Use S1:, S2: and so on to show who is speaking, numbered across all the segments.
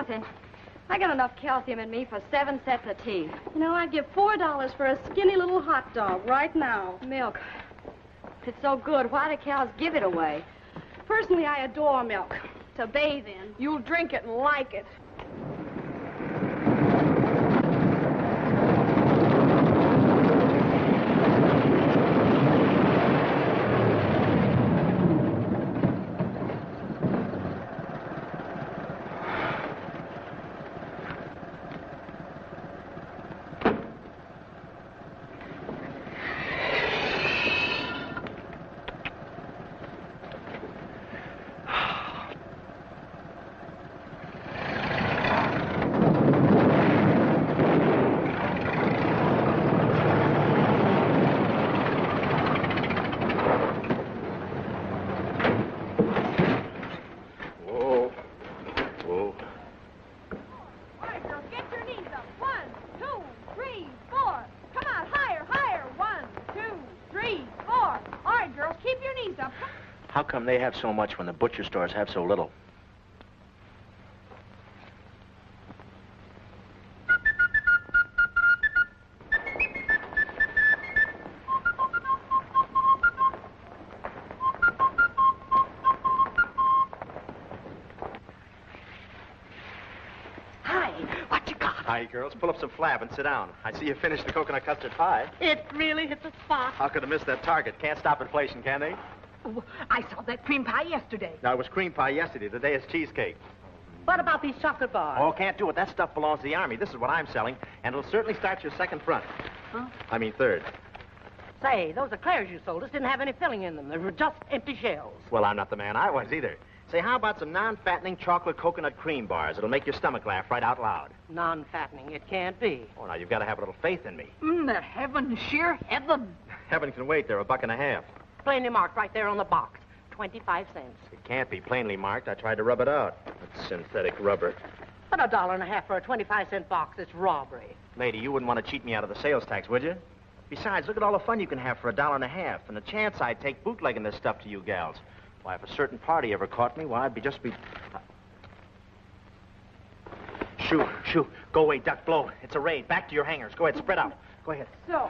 S1: nothing. I got enough calcium in me for 7 sets of teeth.
S2: You know, I'd give $4 for a skinny little hot dog right now.
S1: Milk. If it's so good, why do cows give it away?
S2: Personally, I adore milk to bathe in.
S3: You'll drink it and like it.
S4: How come they have so much when the butcher stores have so little?
S3: Hi, what you got?
S4: Hi, girls. Pull up some flab and sit down. I see you finished the coconut custard pie.
S3: It really hit the spot.
S4: How could have missed that target? Can't stop inflation, can they?
S3: Oh, I saw that cream pie yesterday.
S4: No, it was cream pie yesterday. Today is cheesecake.
S3: What about these chocolate bars?
S4: Oh, can't do it. That stuff belongs to the Army. This is what I'm selling, and it'll certainly start your second front.
S3: Huh?
S4: I mean third.
S3: Say, those eclairs you sold us didn't have any filling in them. They were just empty shells.
S4: Well, I'm not the man I was either. Say, how about some non-fattening chocolate coconut cream bars? It'll make your stomach laugh right out loud.
S3: Non-fattening, it can't be.
S4: Oh, now, you've got to have a little faith in me.
S3: They're heaven, sheer heaven.
S4: Heaven can wait. They're $1.50.
S3: Plainly marked right there on the box. 25 cents.
S4: It can't be plainly marked. I tried to rub it out. It's synthetic rubber.
S3: But $1.50 for a 25-cent box, it's robbery.
S4: Lady, you wouldn't want to cheat me out of the sales tax, would you? Besides, look at all the fun you can have for $1.50, and the chance I'd take bootlegging this stuff to you gals. Why, if a certain party ever caught me, why, I'd just be... Shoo. Go away, duck, blow. It's a raid. Back to your hangars. Go ahead, spread out. Go ahead.
S5: So,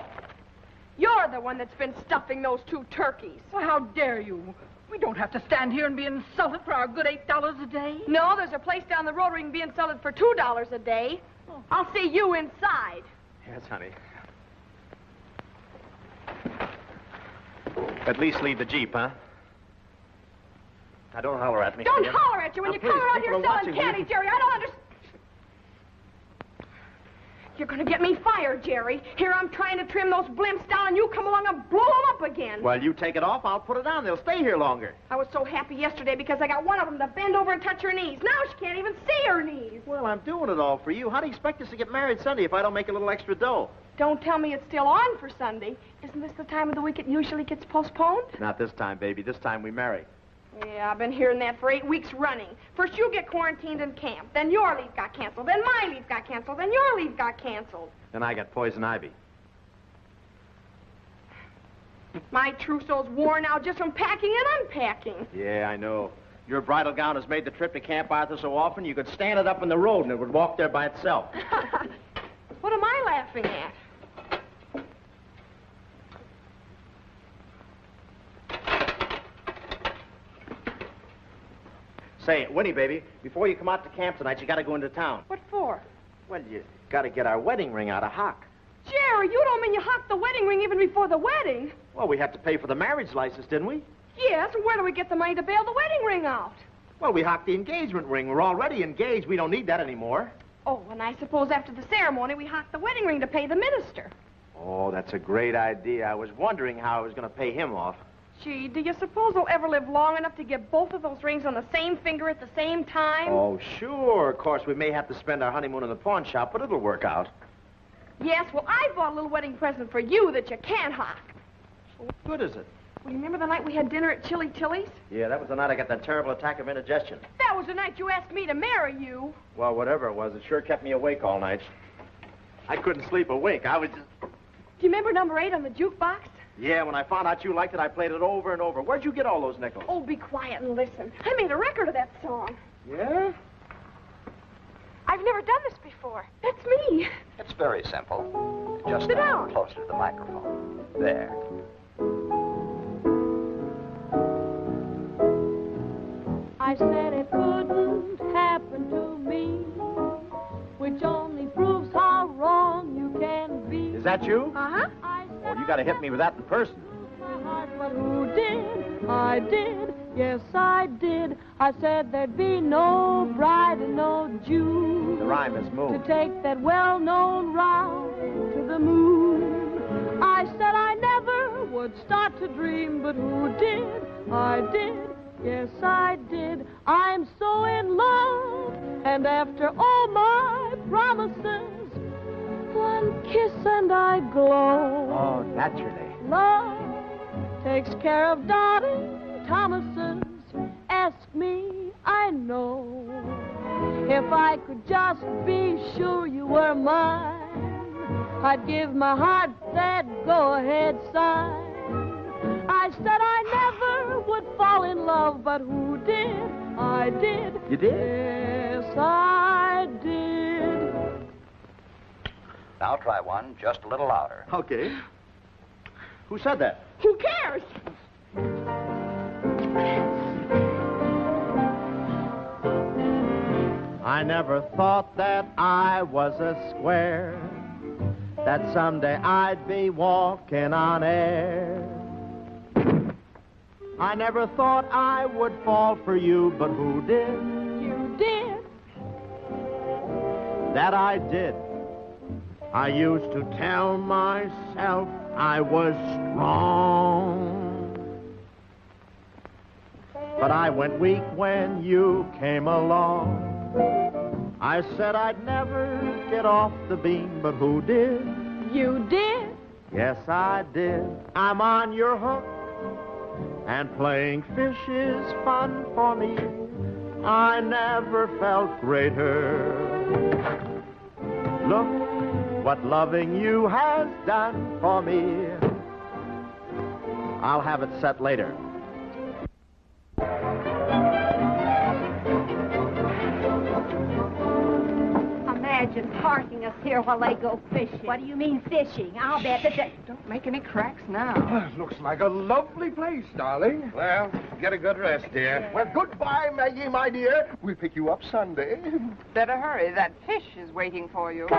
S5: you're the one that's been stuffing those 2 turkeys.
S3: Well, how dare you? We don't have to stand here and be insulted for our good $8 a day.
S5: No, there's a place down the road where you can be insulted for $2 a day. I'll see you inside.
S4: Yes, honey. At least leave the Jeep, huh? Now, don't holler at me.
S5: Don't holler at you when you come around here selling candy, Jerry. I don't understand. You're going to get me fired, Jerry. Here I'm trying to trim those blimps down, and you come along and blow them up again.
S4: Well, you take it off, I'll put it on. They'll stay here longer.
S5: I was so happy yesterday because I got one of them to bend over and touch her knees. Now she can't even see her knees.
S4: Well, I'm doing it all for you. How do you expect us to get married Sunday if I don't make a little extra dough?
S5: Don't tell me it's still on for Sunday. Isn't this the time of the week it usually gets postponed?
S4: Not this time, baby. This time we marry.
S5: Yeah, I've been hearing that for 8 weeks running. First you get quarantined in camp, then your leave got canceled, then my leave got canceled, then your leave got canceled.
S4: Then I got poison ivy.
S5: My trousseau's worn out just from packing and unpacking.
S4: Yeah, I know. Your bridal gown has made the trip to Camp Arthur so often you could stand it up in the road and it would walk there by itself.
S5: What am I laughing at?
S4: Say, Winnie, baby, before you come out to camp tonight, you got to go into town.
S5: What for?
S4: Well, you got to get our wedding ring out of hock.
S5: Jerry, you don't mean you hocked the wedding ring even before the wedding?
S4: Well, we had to pay for the marriage license, didn't we?
S5: Yes, and where do we get the money to bail the wedding ring out?
S4: Well, we hocked the engagement ring. We're already engaged. We don't need that anymore.
S5: Oh, and I suppose after the ceremony, we hocked the wedding ring to pay the minister.
S4: Oh, that's a great idea. I was wondering how I was going to pay him off.
S5: Gee, do you suppose we'll ever live long enough to get both of those rings on the same finger at the same time?
S4: Oh, sure. Of course, we may have to spend our honeymoon in the pawn shop, but it'll work out.
S5: Yes, well, I bought a little wedding present for you that you can hock.
S4: Well, what good is it?
S5: Well, you remember the night we had dinner at Chili Tilly's?
S4: Yeah, that was the night I got that terrible attack of indigestion.
S5: That was the night you asked me to marry you.
S4: Well, whatever it was, it sure kept me awake all night. I couldn't sleep a wink. I was just...
S5: Do you remember number 8 on the jukebox?
S4: Yeah, when I found out you liked it, I played it over and over. Where'd you get all those nickels?
S5: Oh, be quiet and listen. I made a record of that song.
S4: Yeah?
S5: I've never done this before. That's me.
S6: It's very simple. Just
S5: Sit
S6: stand
S5: down.
S6: closer to the microphone. There.
S7: I said it couldn't happen to me, which only proves how wrong you can be.
S4: Is that you?
S5: Uh-huh.
S4: Oh, you gotta hit me with that in person.
S7: But who did? I did. Yes, I did. I said there'd be no bride and no Jew.
S4: The rhyme is
S7: To
S4: moved.
S7: take that well-known ride to the moon. I said I never would start to dream, but who did? I did. Yes, I did. I'm so in love, and after all my promises, one kiss and I glow.
S4: Oh, naturally.
S7: Love takes care of Dottie Thomas's. Ask me, I know. If I could just be sure you were mine, I'd give my heart that go-ahead sign. I said I never would fall in love, but who did? I did.
S4: You did?
S7: Yes, I did.
S6: Now try one just a little louder.
S4: Okay. Who said that?
S5: Who cares?
S4: I never thought that I was a square, that someday I'd be walking on air. I never thought I would fall for you, but who did?
S7: You did.
S4: That I did. I used to tell myself I was strong. But I went weak when you came along. I said I'd never get off the beam, but who did?
S7: You did.
S4: Yes, I did. I'm on your hook, and playing fish is fun for me. I never felt greater. Look what loving you has done for me. I'll have it set later.
S1: Imagine parking us here while they go fishing. What do you mean fishing? I'll bet that they...
S3: Don't make any cracks now.
S8: Looks like a lovely place, darling. Well, get a good rest, dear. Well, goodbye, Maggie, my dear. We'll pick you up Sunday.
S3: Better hurry. That fish is waiting for you.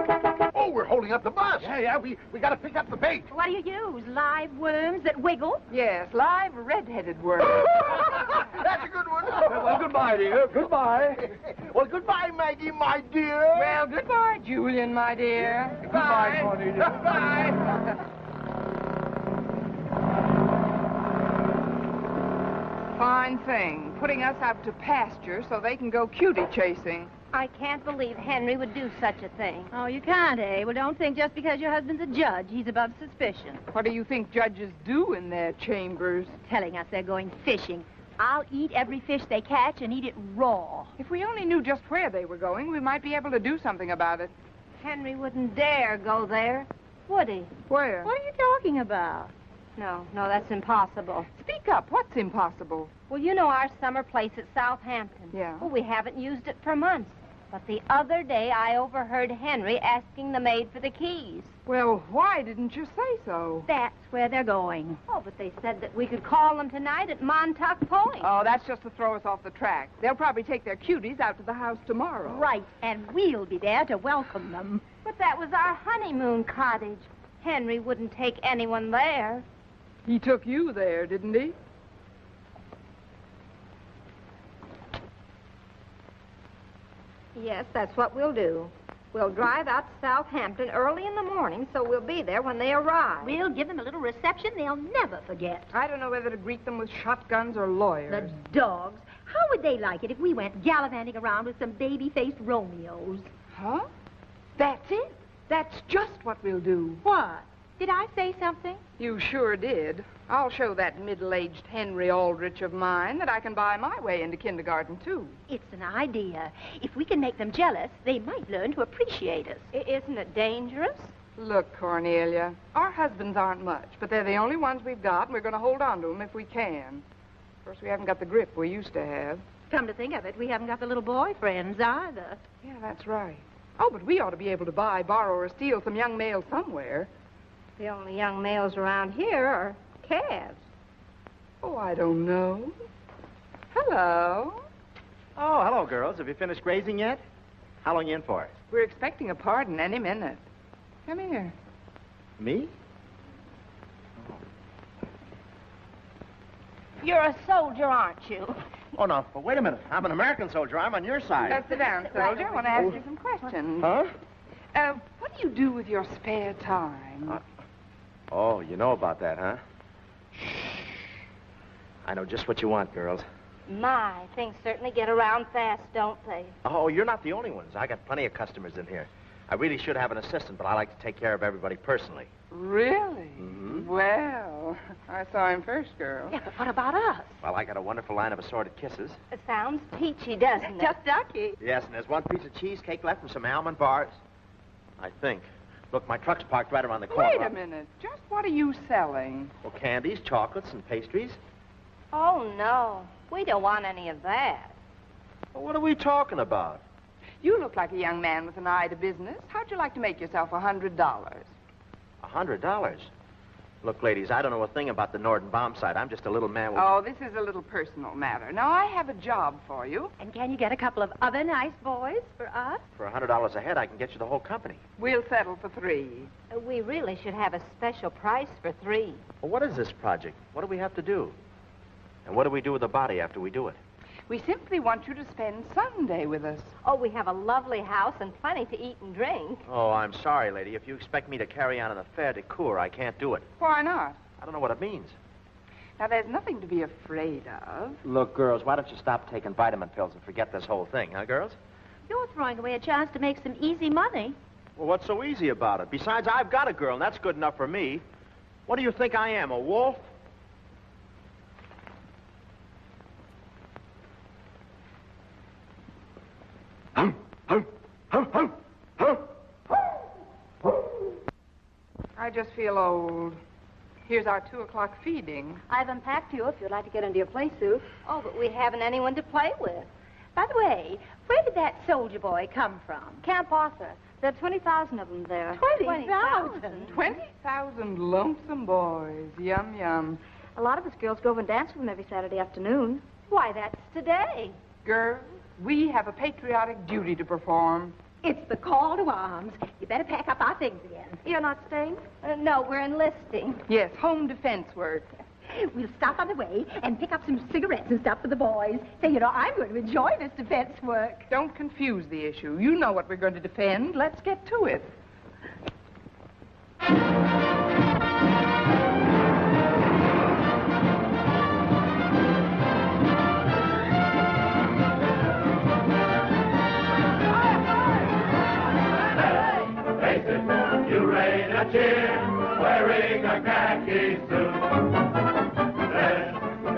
S8: Oh, we're holding up the bus. Yeah, we got to pick up the bait.
S1: What do you use? Live worms that wiggle?
S3: Yes, live red-headed worm.
S8: That's a good one. Well, goodbye, dear. Goodbye. Well, goodbye, Maggie, my dear.
S3: Well, goodbye, Julian, my dear.
S8: Goodbye, Cornelia.
S3: Goodbye. Fine thing, putting us out to pasture so they can go cutie chasing.
S1: I can't believe Henry would do such a thing. Oh, you can't, eh? Well, don't think just because your husband's a judge, he's above suspicion.
S3: What do you think judges do in their chambers?
S1: Telling us they're going fishing. I'll eat every fish they catch and eat it raw.
S3: If we only knew just where they were going, we might be able to do something about it.
S1: Henry wouldn't dare go there, would he?
S3: Where?
S1: What are you talking about? No, that's impossible.
S3: Speak up. What's impossible?
S1: Well, you know our summer place at Southampton.
S3: Yeah.
S1: Well, we haven't used it for months. But the other day I overheard Henry asking the maid for the keys.
S3: Well, why didn't you say so?
S1: That's where they're going. Oh, but they said that we could call them tonight at Montauk Point.
S3: Oh, that's just to throw us off the track. They'll probably take their cuties out to the house tomorrow.
S1: Right, and we'll be there to welcome them. But that was our honeymoon cottage. Henry wouldn't take anyone there.
S3: He took you there, didn't he?
S1: Yes, that's what we'll do. We'll drive out to Southampton early in the morning, so we'll be there when they arrive. We'll give them a little reception they'll never forget.
S3: I don't know whether to greet them with shotguns or lawyers.
S1: The dogs. How would they like it if we went gallivanting around with some baby-faced Romeos?
S3: Huh? That's it. That's just what we'll do.
S1: What? Did I say something?
S3: You sure did. I'll show that middle-aged Henry Aldrich of mine that I can buy my way into kindergarten, too.
S1: It's an idea. If we can make them jealous, they might learn to appreciate us. Isn't it dangerous?
S3: Look, Cornelia, our husbands aren't much, but they're the only ones we've got, and we're going to hold on to them if we can. Of course, we haven't got the grip we used to have.
S1: Come to think of it, we haven't got the little boyfriends either.
S3: Yeah, that's right. Oh, but we ought to be able to buy, borrow, or steal some young males somewhere.
S1: The only young males around here are calves.
S3: Oh, I don't know. Hello.
S9: Oh, hello, girls. Have you finished grazing yet? How long you in for?
S3: We're expecting a pardon any minute. Come here.
S9: Me?
S1: You're a soldier, aren't you?
S9: Oh, no. But wait a minute. I'm an American soldier. I'm on your side.
S3: Sit down, soldier. I want to ask you some questions.
S9: Huh?
S3: What do you do with your spare time?
S9: Oh, you know about that, huh? Shh. I know just what you want, girls.
S1: My, things certainly get around fast, don't they?
S9: Oh, you're not the only ones. I got plenty of customers in here. I really should have an assistant, but I like to take care of everybody personally.
S3: Really?
S9: Mm-hmm.
S3: Well, I saw him first, girl.
S1: Yeah, but what about us?
S9: Well, I got a wonderful line of assorted kisses.
S1: It sounds peachy, doesn't it?
S5: Just ducky.
S9: Yes, and there's one piece of cheesecake left and some almond bars. I think. Look, my truck's parked right around the corner.
S3: Wait a minute. Just what are you selling?
S9: Well, candies, chocolates, and pastries.
S1: Oh, no. We don't want any of that.
S9: Well, what are we talking about?
S3: You look like a young man with an eye to business. How'd you like to make yourself $100?
S9: $100? Look, ladies, I don't know a thing about the Norden bomb site. I'm just a little man with...
S3: Oh, this is a little personal matter. Now, I have a job for you.
S1: And can you get a couple of other nice boys for us?
S9: For $100 a head, I can get you the whole company.
S3: We'll settle for 3.
S1: We really should have a special price for 3.
S9: Well, what is this project? What do we have to do? And what do we do with the body after we do it?
S3: We simply want you to spend Sunday with us.
S1: Oh, we have a lovely house and plenty to eat and drink.
S9: Oh, I'm sorry, lady. If you expect me to carry on in a fair decor, I can't do it.
S3: Why not?
S9: I don't know what it means.
S3: Now, there's nothing to be afraid of.
S9: Look, girls, why don't you stop taking vitamin pills and forget this whole thing, huh, girls?
S1: You're throwing away a chance to make some easy money.
S9: Well, what's so easy about it? Besides, I've got a girl, and that's good enough for me. What do you think I am, a wolf?
S3: I just feel old. Here's our 2 o'clock feeding.
S1: I've unpacked you if you'd like to get into your play suit. Oh, but we haven't anyone to play with. By the way, where did that soldier boy come from? Camp Arthur. There are 20,000 of them there.
S3: 20,000? 20,000 lonesome boys. Yum, yum.
S1: A lot of us girls go over and dance with them every Saturday afternoon. Why, that's today.
S3: Girls, we have a patriotic duty to perform.
S1: It's the call to arms. You better pack up our things again. You're not staying? No, we're enlisting.
S3: Yes, home defense work.
S1: We'll stop on the way and pick up some cigarettes and stuff for the boys. Say, you know, I'm going to enjoy this defense work.
S3: Don't confuse the issue. You know what we're going to defend. Let's get to it.
S10: Cheer, wearing a khaki suit. Let's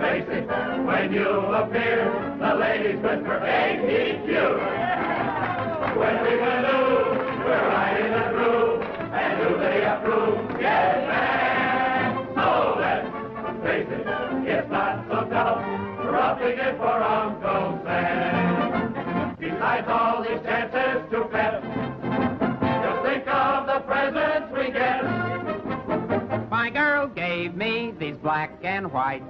S10: face it, when you appear, the ladies whisper, ain't he cute? When we canoe, we're right in the groove, and do they approve? Yes, ma'am. So let's face it, it's not so tough, roughing it for Uncle Sam. Besides all these chances to pet, just think of the presents we get.
S11: My girl gave me these black and whites.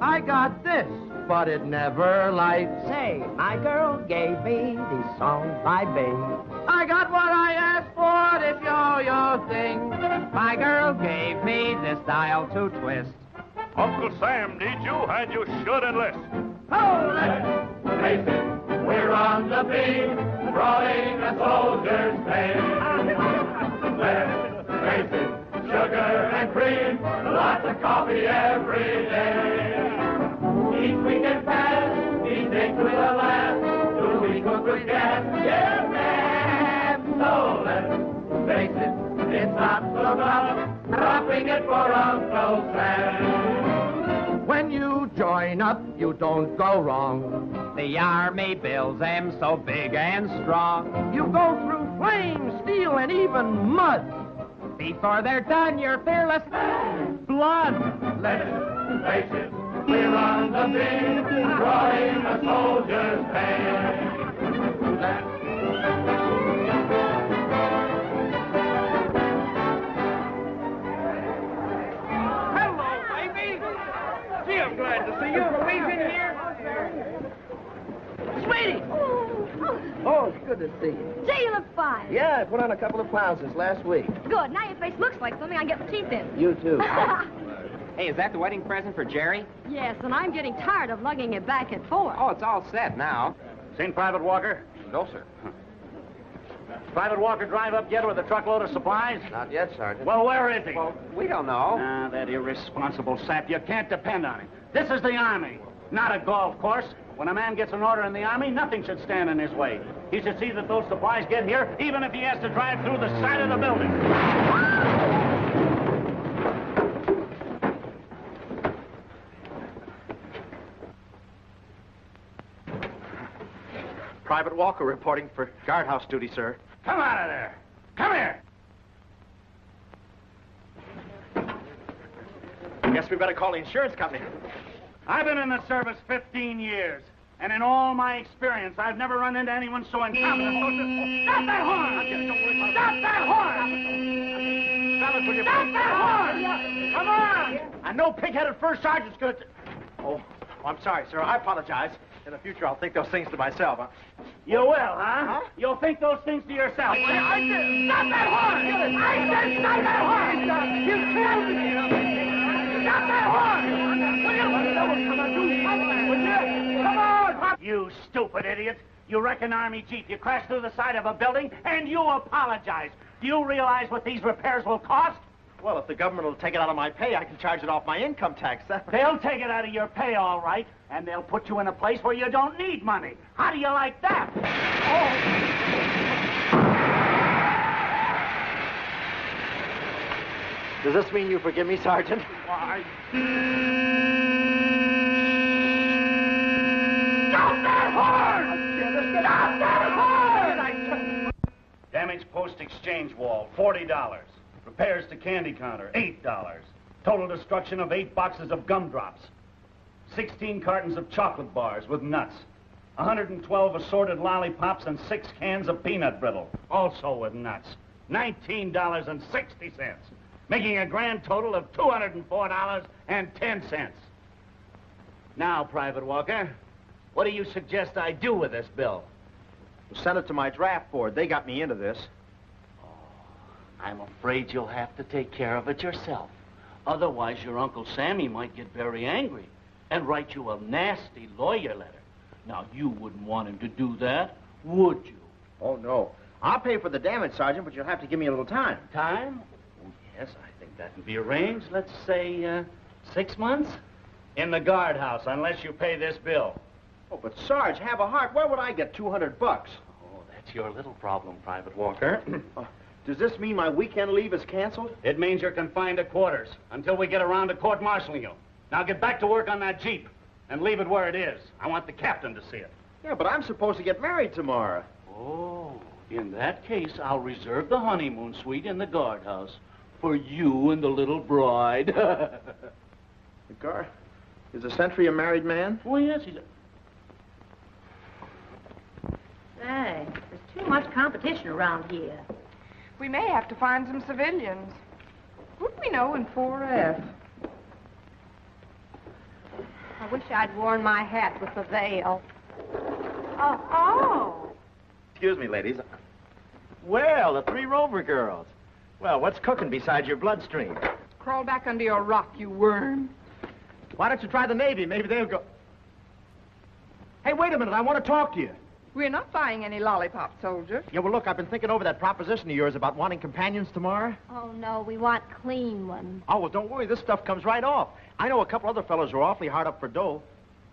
S4: I got this, but it never lights.
S11: Say, my girl gave me these songs by babe.
S4: I got what I asked for, this yo-yo thing.
S11: My girl gave me this dial to twist.
S10: Uncle Sam needs you, and you should enlist.
S4: Oh,
S10: let's face it, we're on the beat, brawling a soldier's pain. Let's face it, sugar and cream, lots of coffee every day. Each weekend pass, each day to the last, do we cook with gas? Yes, ma'am. So let's face it, it's not so tough, dropping it for Uncle Sam.
S4: When you join up, you don't go wrong.
S11: The army builds them so big and strong.
S4: You go through flames, steel, and even mud.
S11: Before they're done, you're fearless blood.
S10: Let's face it, we run the beat, drawing a soldier's pay.
S9: Hello, baby. Gee, I'm glad to see you. Louise in here? Sweetie!
S12: Oh, it's good to see you.
S1: Gee, you look fine.
S12: Yeah, I put on a couple of pounds since last week.
S1: Good. Now your face looks like something I can get the teeth in.
S12: You too.
S11: Hey, is that the wedding present for Jerry?
S2: Yes, and I'm getting tired of lugging it back and forth.
S11: Oh, it's all set now.
S9: Seen Private Walker?
S11: No, sir.
S9: Private Walker drive up yet with a truckload of supplies?
S12: Not yet, Sergeant.
S9: Well, where is he?
S11: Well, we don't know.
S9: Ah, that irresponsible sap. You can't depend on him. This is the Army, not a golf course. When a man gets an order in the Army, nothing should stand in his way. He should see that those supplies get here, even if he has to drive through the side of the building. Private Walker reporting for guardhouse duty, sir. Come out of there. Come here. Guess we better call the insurance company. I've been in the service 15 years, and in all my experience, I've never run into anyone so incompetent. Stop that horn! Stop that horn! Stop it, will you? Stop that horn! Come on! And no pig-headed first sergeant's gonna... Oh, I'm sorry, sir. I apologize. In the future, I'll think those things to myself, huh? You will, huh? You'll think those things to yourself. I said, stop that horn! I said, stop that horn! You killed me! Stop that horn! Come on! You stupid idiot! You wreck an Army Jeep, you crash through the side of a building, and you apologize. Do you realize what these repairs will cost? Well, if the government will take it out of my pay, I can charge it off my income tax. They'll take it out of your pay, all right, and they'll put you in a place where you don't need money. How do you like that? Oh. Does this mean you forgive me, Sergeant? Why? Stop that horn! Stop that horn! Damaged post exchange wall, $40. Repairs to candy counter, $8. Total destruction of 8 boxes of gumdrops. 16 cartons of chocolate bars with nuts. 112 assorted lollipops and 6 cans of peanut brittle, also with nuts. $19.60, making a grand total of $204.10. Now, Private Walker, what do you suggest I do with this bill?
S12: Send it to my draft board. They got me into this.
S9: I'm afraid you'll have to take care of it yourself. Otherwise, your Uncle Sammy might get very angry and write you a nasty lawyer letter. Now, you wouldn't want him to do that, would you?
S12: Oh, no. I'll pay for the damage, Sergeant, but you'll have to give me a little time.
S9: Time? Oh, yes, I think that can be arranged. Let's say, 6 months? In the guardhouse, unless you pay this bill.
S12: Oh, but Sarge, have a heart. Where would I get $200?
S9: Oh, that's your little problem, Private Walker.
S12: Does this mean my weekend leave is canceled?
S9: It means you're confined to quarters until we get around to court-martialing you. Now get back to work on that Jeep and leave it where it is. I want the captain to see it.
S12: Yeah, but I'm supposed to get married tomorrow.
S9: Oh, in that case, I'll reserve the honeymoon suite in the guardhouse for you and the little bride.
S12: The guard? Is the sentry a married man?
S9: Oh, yes, he's a...
S1: Say, there's too much competition around here.
S3: We may have to find some civilians. Who do we know in 4F?
S1: I wish I'd worn my hat with the veil. Oh.
S12: Excuse me, ladies. Well, the 3 Rover girls. Well, what's cooking besides your bloodstream?
S3: Crawl back under your rock, you worm.
S12: Why don't you try the Navy? Maybe they'll go... Hey, wait a minute. I want to talk to you.
S3: We're not buying any lollipop, soldier.
S12: Yeah, well, look, I've been thinking over that proposition of yours about wanting companions tomorrow.
S1: Oh, no, we want clean ones.
S12: Oh, well, don't worry. This stuff comes right off. I know a couple other fellows who are awfully hard up for dough.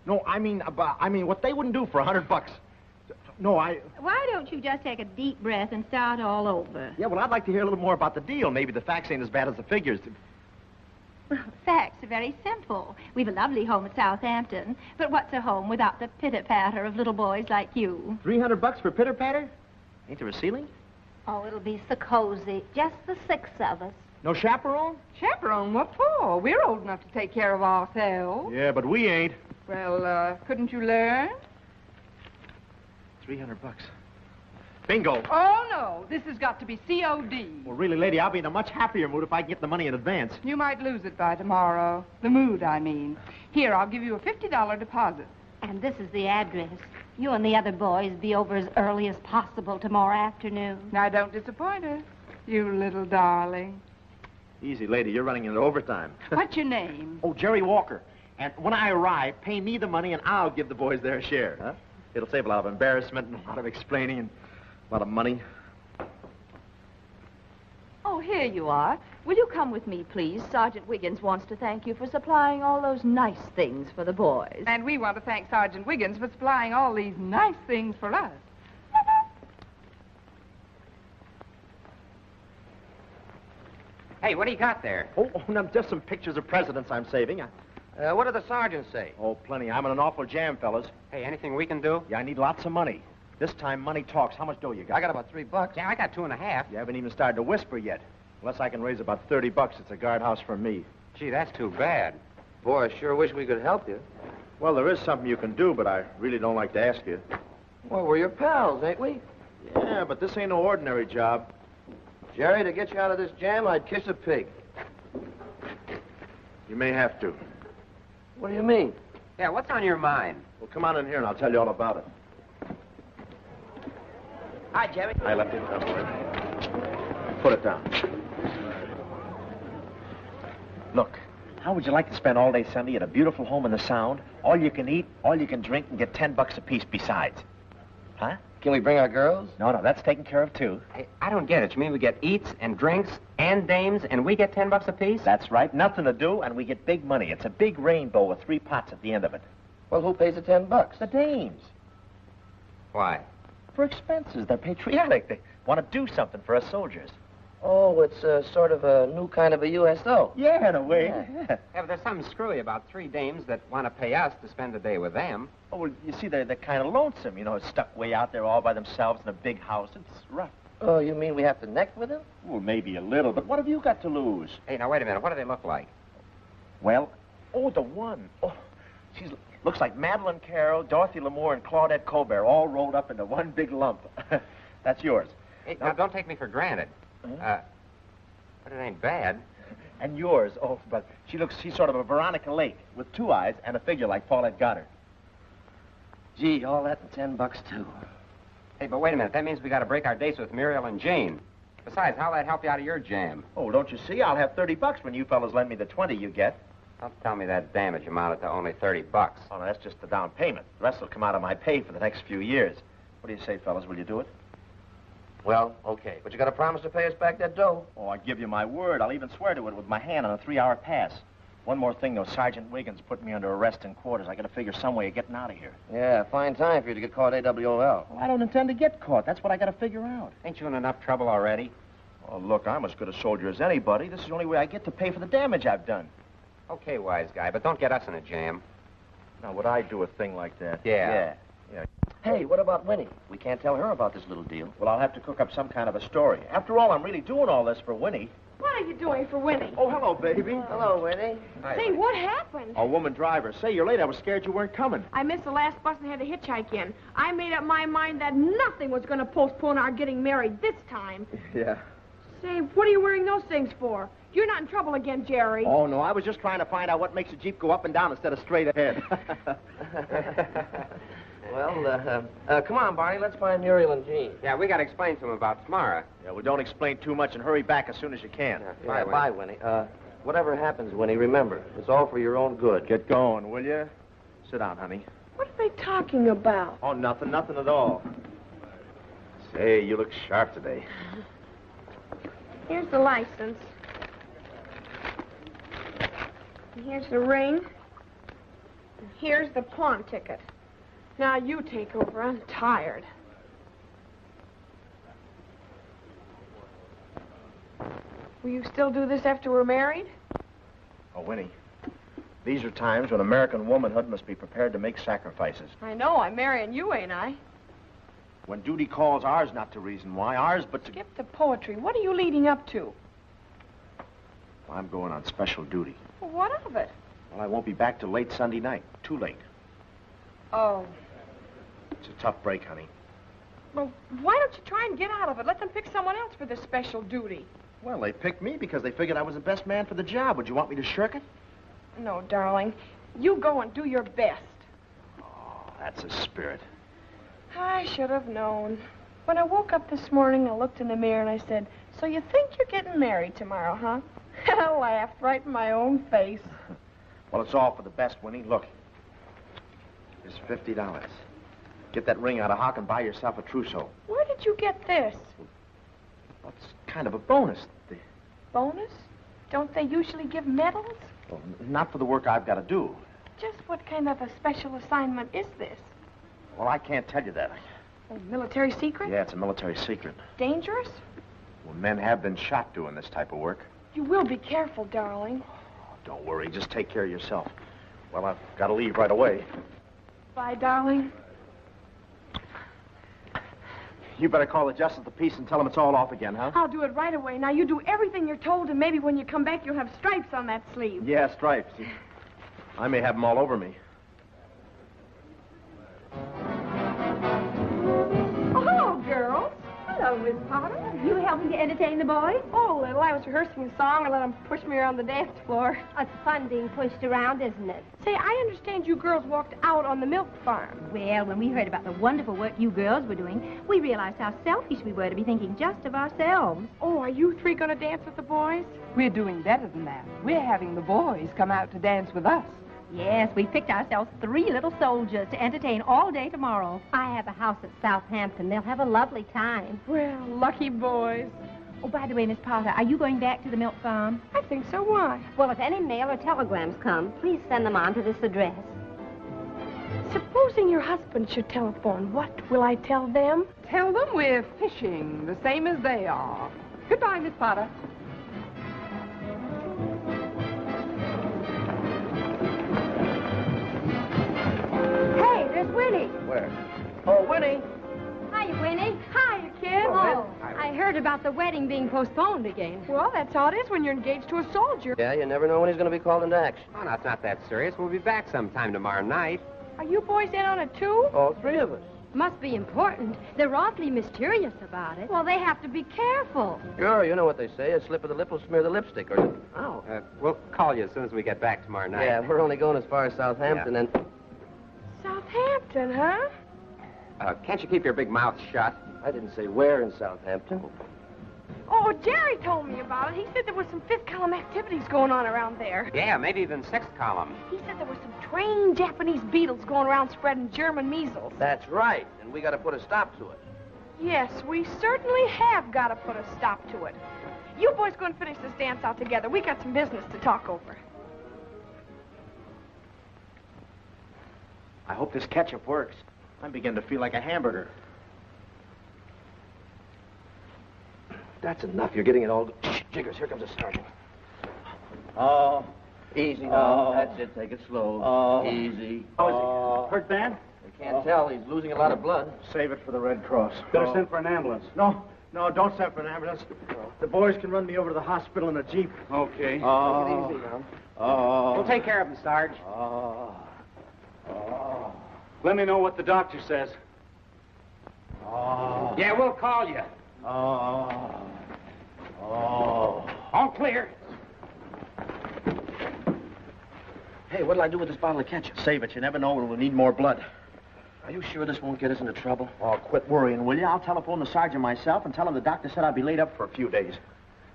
S12: No, I mean, what they wouldn't do for $100. No,
S1: Why don't you just take a deep breath and start all over?
S12: Yeah, well, I'd like to hear a little more about the deal. Maybe the facts ain't as bad as the figures.
S1: Well, the facts are very simple. We've a lovely home at Southampton, but what's a home without the pitter-patter of little boys like you?
S12: $300 for pitter-patter? Ain't there a ceiling?
S1: Oh, it'll be so cozy. Just the 6 of us.
S12: No chaperone?
S3: Chaperone? What for? We're old enough to take care of ourselves.
S12: Yeah, but we ain't.
S3: Well, couldn't you learn?
S12: $300. Bingo.
S3: Oh, no. This has got to be COD.
S12: Well, really, lady, I'll be in a much happier mood if I can get the money in advance.
S3: You might lose it by tomorrow. The mood, I mean. Here, I'll give you a $50 deposit.
S1: And this is the address. You and the other boys be over as early as possible tomorrow afternoon.
S3: Now, don't disappoint us, you little darling.
S12: Easy, lady. You're running into overtime.
S3: What's your name?
S12: Oh, Jerry Walker. And when I arrive, pay me the money and I'll give the boys their share. Huh? It'll save a lot of embarrassment and a lot of explaining and a lot of money.
S13: Oh, here you are. Will you come with me, please? Sergeant Wiggins wants to thank you for supplying all those nice things for the boys.
S3: And we want to thank Sergeant Wiggins for supplying all these nice things for us.
S11: Hey, what do you got there?
S12: Oh, no, just some pictures of presidents I'm saving.
S11: What did the sergeant say?
S12: Oh, plenty. I'm in an awful jam, fellas.
S11: Hey, anything we can do?
S12: Yeah, I need lots of money. This time, money talks. How much dough you got?
S11: I got about $3. Yeah, I got 2.5.
S12: You haven't even started to whisper yet. Unless I can raise about $30, it's a guardhouse for me.
S11: Gee, that's too bad.
S14: Boy, I sure wish we could help you.
S12: Well, there is something you can do, but I really don't like to ask you.
S14: Well, we're your pals, ain't we?
S12: Yeah, but this ain't no ordinary job.
S14: Jerry, to get you out of this jam, I'd kiss a pig.
S12: You may have to.
S14: What do you mean?
S11: Yeah, what's on your mind?
S12: Well, come on in here and I'll tell you all about it.
S11: Hi, Jerry.
S12: I left it somewhere. Put it down. Look, how would you like to spend all day Sunday at a beautiful home in the Sound? All you can eat, all you can drink, and get $10 apiece besides. Huh?
S14: Can we bring our girls?
S12: No, that's taken care of, too.
S11: Hey, I don't get it. You mean we get eats and drinks and dames, and we get $10 apiece?
S12: That's right. Nothing to do, and we get big money. It's a big rainbow with 3 pots at the end of it.
S14: Well, who pays the $10?
S12: The dames.
S11: Why?
S12: For expenses. They're patriotic. They want to do something for us soldiers.
S14: Oh, it's sort of a new kind of a USO.
S12: Yeah, in a way.
S11: Yeah, but there's something screwy about 3 dames that want to pay us to spend the day with them.
S12: Oh, well, you see, they're kind of lonesome, you know, stuck way out there all by themselves in a big house. It's rough.
S14: Oh, you mean we have to neck with them?
S12: Well, maybe a little, but what have you got to lose?
S11: Hey, now, wait a minute. What do they look like?
S12: Well, the one. Oh, she looks like Madeline Carroll, Dorothy Lamour, and Claudette Colbert all rolled up into one big lump. That's yours.
S11: Hey, now, don't take me for granted. But it ain't bad.
S12: And yours, but she's sort of a Veronica Lake with 2 eyes and a figure like Paulette Goddard.
S14: Gee, all that and $10, too.
S11: Hey, but wait a minute. That means we got to break our dates with Muriel and Jane. Besides, how'll that help you out of your jam?
S12: Oh, don't you see? I'll have $30 when you fellas lend me the 20 you get.
S11: Don't tell me that damage amounted to only $30.
S12: Oh, no, that's just the down payment. The rest will come out of my pay for the next few years. What do you say, fellas? Will you do it?
S14: Well, okay. But you got to promise to pay us back that dough.
S12: Oh, I give you my word. I'll even swear to it with my hand on a 3-hour pass. One more thing, though. Sergeant Wiggins put me under arrest in quarters. I got to figure some way of getting out of here.
S14: Yeah, fine time for you to get caught AWOL.
S12: Well, I don't intend to get caught. That's what I got to figure out.
S11: Ain't you in enough trouble already?
S12: Oh, look, I'm as good a soldier as anybody. This is the only way I get to pay for the damage I've done.
S11: Okay, wise guy, but don't get us in a jam.
S12: Now, would I do a thing like that?
S11: Yeah.
S14: Hey, what about Winnie? We can't tell her about this little deal.
S12: Well, I'll have to cook up some kind of a story. After all, I'm really doing all this for Winnie.
S5: What are you doing for Winnie?
S12: Oh, hello, baby.
S14: Hello, Winnie.
S12: Hi,
S5: Say, what happened?
S12: A woman driver. Say, you're late. I was scared you weren't coming.
S5: I missed the last bus and had to hitchhike in. I made up my mind that nothing was going to postpone our getting married this time.
S12: Yeah.
S5: Say, what are you wearing those things for? You're not in trouble again, Jerry.
S12: Oh, no, I was just trying to find out what makes a Jeep go up and down instead of straight ahead.
S14: Well, come on, Barney. Let's find Muriel and Jean.
S11: Yeah, we got to explain to them about tomorrow.
S12: Yeah, well, don't explain too much and hurry back as soon as you can.
S14: Bye, Winnie. Whatever happens, Winnie, remember, it's all for your own good.
S12: Get going, will you? Sit down, honey.
S5: What are they talking about?
S12: Oh, nothing at all. Say, you look sharp today.
S5: Here's the license. And here's the ring. And here's the pawn ticket. Now you take over. I'm tired. Will you still do this after we're married?
S12: Oh, Winnie, these are times when American womanhood must be prepared to make sacrifices.
S5: I know. I'm marrying you, ain't I?
S12: When duty calls, ours not to reason why, ours but to...
S5: Skip the poetry. What are you leading up to?
S12: I'm going on special duty.
S5: Well, what of it?
S12: Well, I won't be back till late Sunday night. Too late.
S5: Oh.
S12: It's a tough break, honey.
S5: Well, why don't you try and get out of it? Let them pick someone else for this special duty.
S12: Well, they picked me because they figured I was the best man for the job. Would you want me to shirk it?
S5: No, darling. You go and do your best.
S12: Oh, that's a spirit.
S5: I should have known. When I woke up this morning, I looked in the mirror and I said, "So you think you're getting married tomorrow, huh?" And I laughed right in my own face.
S12: Well, it's all for the best, Winnie. Look. Here's $50. Get that ring out of Hutton and buy yourself a trousseau.
S5: Where did you get this?
S12: Well, it's kind of a bonus.
S5: Bonus? Don't they usually give medals?
S12: Well, not for the work I've got to do.
S5: Just what kind of a special assignment is this?
S12: Well, I can't tell you that.
S5: A military secret?
S12: Yeah, it's a military secret.
S5: Dangerous?
S12: Well, men have been shot doing this type of work.
S5: You will be careful, darling.
S12: Oh, don't worry. Just take care of yourself. Well, I've got to leave right away.
S5: Bye, darling.
S12: You better call the Justice of the Peace and tell them it's all off again, huh?
S5: I'll do it right away. Now, you do everything you're told, and maybe when you come back, you'll have stripes on that sleeve.
S12: Yeah, stripes. I may have them all over me.
S5: Oh, girls. Hello, Miss Potter.
S1: You helping to entertain the boys?
S5: Oh, little. I was rehearsing a song and let them push me around the dance floor.
S1: It's fun being pushed around, isn't it?
S5: Say, I understand you girls walked out on the milk farm.
S1: Well, when we heard about the wonderful work you girls were doing, we realized how selfish we were to be thinking just of ourselves.
S5: Oh, are you three going to dance with the boys?
S3: We're doing better than that. We're having the boys come out to dance with us.
S1: Yes, we picked ourselves 3 little soldiers to entertain all day tomorrow. I have a house at Southampton. They'll have a lovely time.
S5: Well, lucky boys.
S1: Oh, by the way, Miss Potter, are you going back to the milk farm?
S5: I think so. Why?
S1: Well, if any mail or telegrams come, please send them on to this address.
S5: Supposing your husband should telephone, what will I tell them?
S3: Tell them we're fishing, the same as they are. Goodbye, Miss Potter.
S1: Hey, there's Winnie.
S12: Where? Oh, Winnie.
S1: Hiya, Winnie.
S5: Hiya, kid.
S1: Oh, I heard about the wedding being postponed again.
S5: Well, that's how it is when you're engaged to a soldier.
S14: Yeah, you never know when he's going to be called into action.
S11: Oh, no, it's not that serious. We'll be back sometime tomorrow night.
S5: Are you boys in on it, too?
S14: All 3 of us.
S1: Must be important. They're awfully mysterious about it. Well, they have to be careful.
S14: Sure, you know what they say. A slip of the lip will smear the lipstick, or...
S11: Oh. We'll call you as soon as we get back tomorrow night.
S14: Yeah, we're only going as far as Southampton, and...
S5: Southampton, huh?
S11: Can't you keep your big mouth shut?
S14: I didn't say where in Southampton.
S5: Oh, Jerry told me about it. He said there was some 5th column activities going on around there.
S11: Yeah, maybe even 6th column.
S5: He said there were some trained Japanese beetles going around spreading German measles.
S14: That's right, and we got to put a stop to it.
S5: Yes, we certainly have got to put a stop to it. You boys go and finish this dance out together. We got some business to talk over.
S12: I hope this ketchup works. I'm beginning to feel like a hamburger.
S14: That's enough. You're getting it all... Shh, Jiggers, here comes the sergeant.
S12: Oh.
S14: Easy now. That's it. Take it slow. Easy.
S9: How is he? Hurt bad?
S14: We can't tell. He's losing a lot of blood.
S12: Save it for the Red Cross.
S9: Better send for an ambulance.
S12: No, don't send for an ambulance. The boys can run me over to the hospital in a Jeep.
S9: Okay.
S14: Take it easy now.
S11: We'll take care of him, Sarge.
S9: Let me know what the doctor says.
S11: Yeah, we'll call you. All clear.
S14: Hey, what'll I do with this bottle of ketchup?
S12: Save it. You never know when we'll need more blood.
S14: Are you sure this won't get us into trouble?
S12: Oh, quit worrying, will you? I'll telephone the sergeant myself and tell him the doctor said I'd be laid up for a few days.